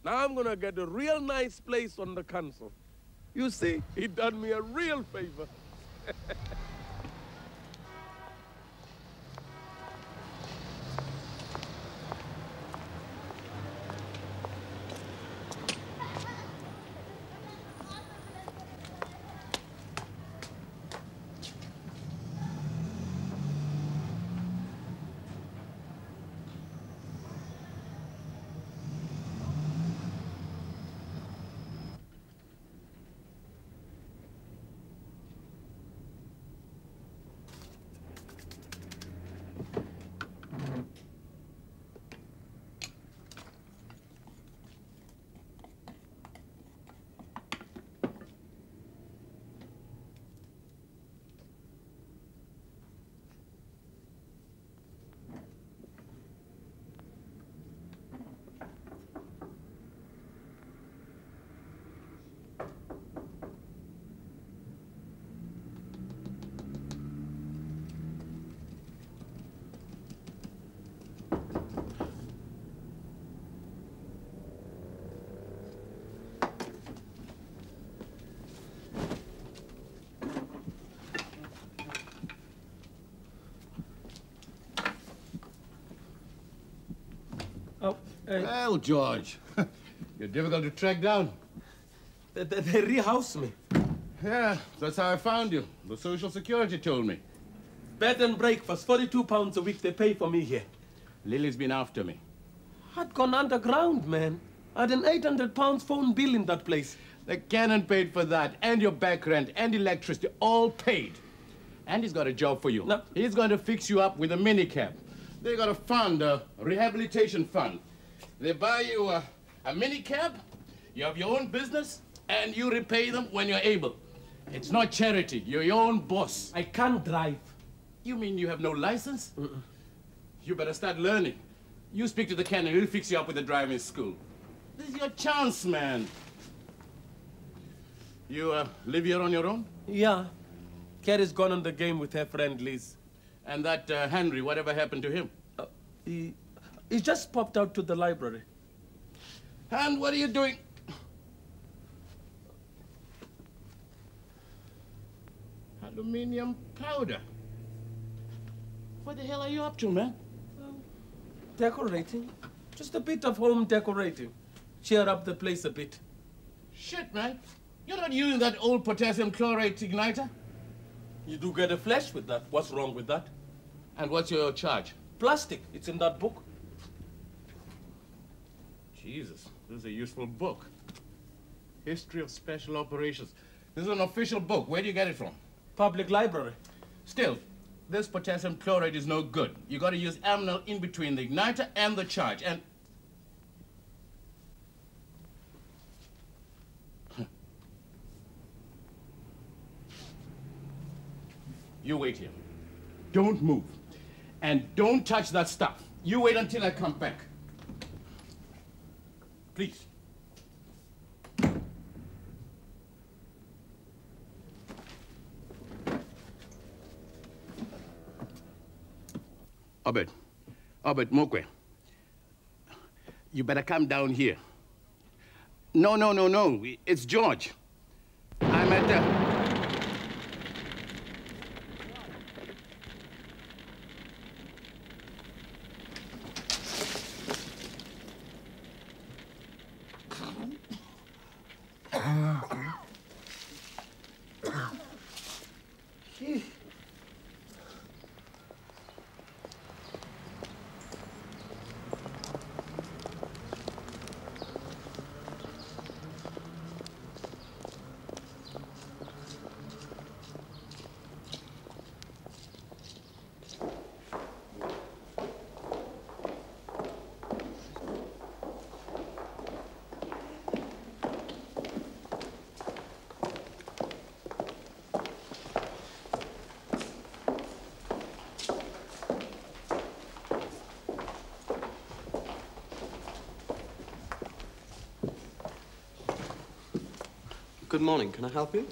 Now I'm gonna get a real nice place on the council. You see, he done me a real favor. Well, George, you're difficult to track down. They rehoused me. Yeah, that's how I found you. The Social Security told me. Bed and breakfast, £42 a week they pay for me here. Lily's been after me. I'd gone underground, man. I had an £800 phone bill in that place. The canon paid for that, and your back rent, and electricity, all paid. And he's got a job for you. No. He's going to fix you up with a minicab. They got a fund, a rehabilitation fund. They buy you a minicab, you have your own business, and you repay them when you're able. It's not charity. You're your own boss. I can't drive. You mean you have no license? You better start learning. You speak to the canon, he'll fix you up with a driving school. This is your chance, man. You live here on your own? Yeah. Carrie's gone on the game with her friend Liz. And that Henry, whatever happened to him? He just popped out to the library. And what are you doing? Aluminium powder. What the hell are you up to, man? Decorating. Just a bit of home decorating. Cheer up the place a bit. Shit, man. You're not using that old potassium chlorate igniter? You do get a flash with that. What's wrong with that? And what's your charge? Plastic. It's in that book. Jesus, this is a useful book. History of Special Operations. This is an official book. Where do you get it from? Public library. Still, this potassium chloride is no good. You got to use amyl in between the igniter and the charge. And you wait here. Don't move. And don't touch that stuff. You wait until I come back. Please. Obed Mokwe, you better come down here. No, it's George. I'm at Good morning. Can I help you?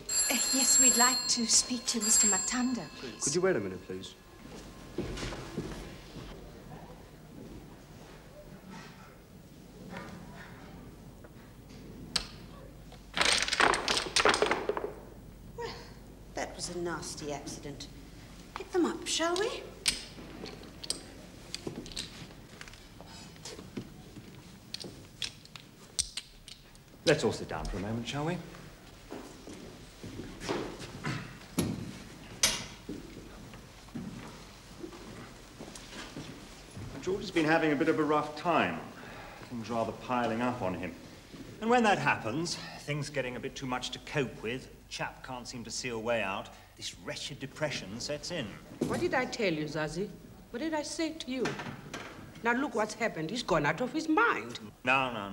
Yes, we'd like to speak to Mr. Matanda, please. Could you wait a minute, please? Well, that was a nasty accident. Pick them up, shall we? Let's all sit down for a moment, shall we? George has been having a bit of a rough time. Things rather piling up on him. And when that happens, things getting a bit too much to cope with, chap can't seem to see a way out, this wretched depression sets in. What did I tell you, Zazie? What did I say to you? Now look what's happened. He's gone out of his mind. No.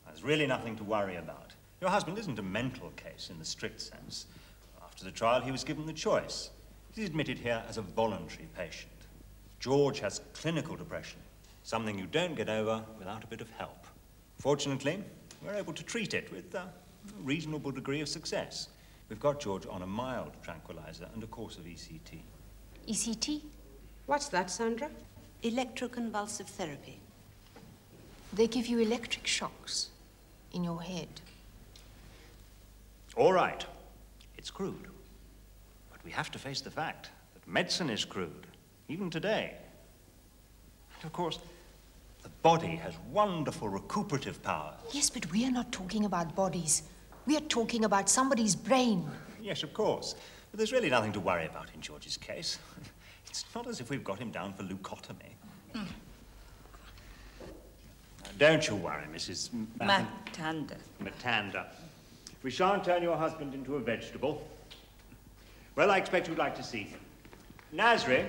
There's really nothing to worry about. Your husband isn't a mental case in the strict sense. After the trial, he was given the choice. He's admitted here as a voluntary patient. George has clinical depression, something you don't get over without a bit of help. Fortunately, we're able to treat it with a reasonable degree of success. We've got George on a mild tranquilizer and a course of ECT. ECT? What's that, Sandra? Electroconvulsive therapy. They give you electric shocks in your head. All right, it's crude. But we have to face the fact that medicine is crude, even today. And of course, the body has wonderful recuperative power. Yes, but we are not talking about bodies. We are talking about somebody's brain. Yes, of course. But there's really nothing to worry about in George's case. It's not as if we've got him down for leucotomy. Now, don't you worry, Mrs. Matanda. We shan't turn your husband into a vegetable. Well, I expect you'd like to see him. Nasri.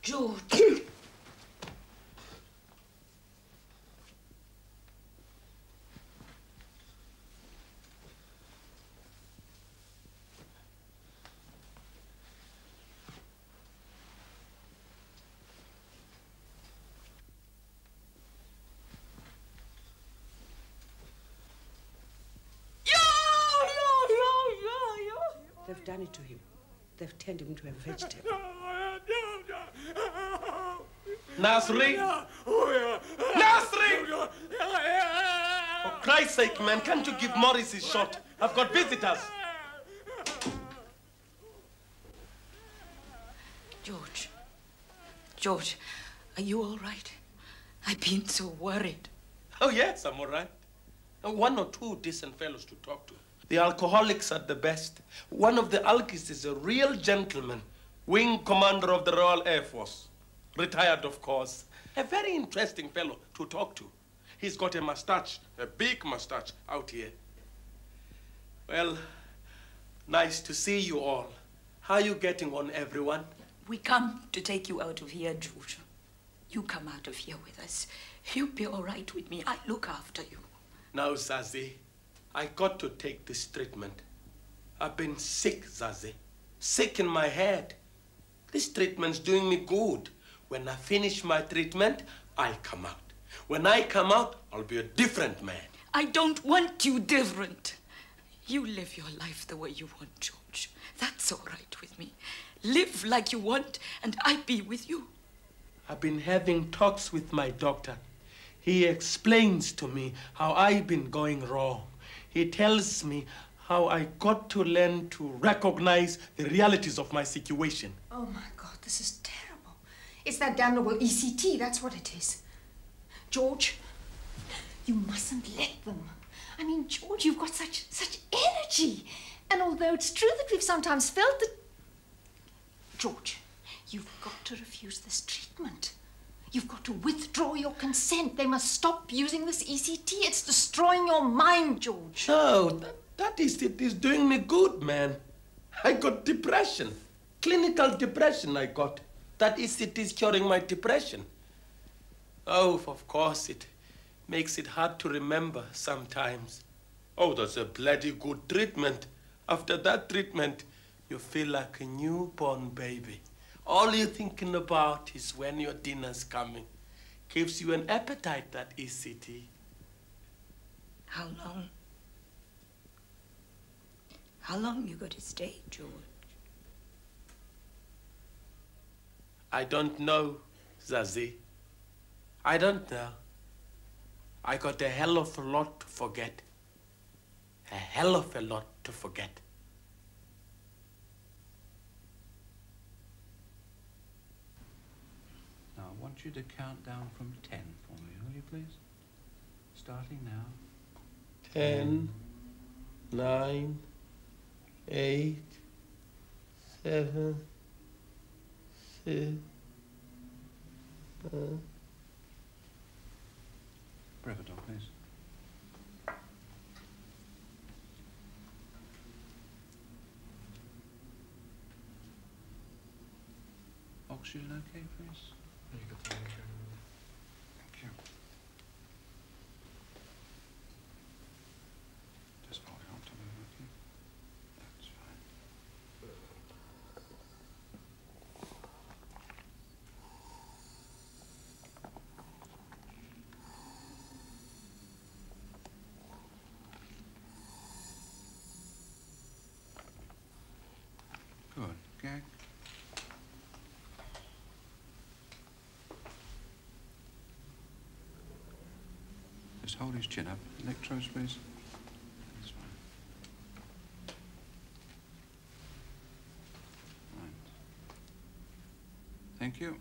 George. They've done it to him. They've turned him into a vegetable. Nasri! Nasri! For Christ's sake, man, can't you give Morris his shot? I've got visitors. George, are you all right? I've been so worried. Oh, yes, I'm all right. One or two decent fellows to talk to. The alcoholics are the best. One of the alkies is a real gentleman, wing commander of the Royal Air Force. Retired, of course. A very interesting fellow to talk to. He's got a mustache, a big mustache out here. Well, nice to see you all. How are you getting on, everyone? We come to take you out of here, George. You come out of here with us. You'll be all right with me. I look after you. Now, Zazie, I got to take this treatment. I've been sick, Zazie. Sick in my head. This treatment's doing me good. When I finish my treatment, I'll come out. When I come out, I'll be a different man. I don't want you different. You live your life the way you want, George. That's all right with me. Live like you want, and I be with you. I've been having talks with my doctor. He explains to me how I've been going wrong. He tells me how I got to learn to recognize the realities of my situation. Oh, my God, this is terrible. It's that damnable ECT, that's what it is. George, you mustn't let them. I mean, George, you've got such energy. And although it's true that we've sometimes felt that... George, you've got to refuse this treatment. You've got to withdraw your consent. They must stop using this ECT. It's destroying your mind, George. No, that is it. It's doing me good, man. I got depression. Clinical depression I got. That ECT is curing my depression. Oh, of course, it makes it hard to remember sometimes. Oh, that's a bloody good treatment. After that treatment, you feel like a newborn baby. All you're thinking about is when your dinner's coming. Gives you an appetite, that ECT. How long? How long you got to stay, George? I don't know, Zazie. I don't know. I got a hell of a lot to forget. A hell of a lot to forget. Now, I want you to count down from 10 for me, will you please? Starting now. 10, 9, 8, 7, 6, Brevedor, please. Oxygen okay, please? Thank you. Just hold it on to me, okay? That's fine. Good. Gag. Just hold his chin up. Electrodes, please. That's fine. Right. Thank you.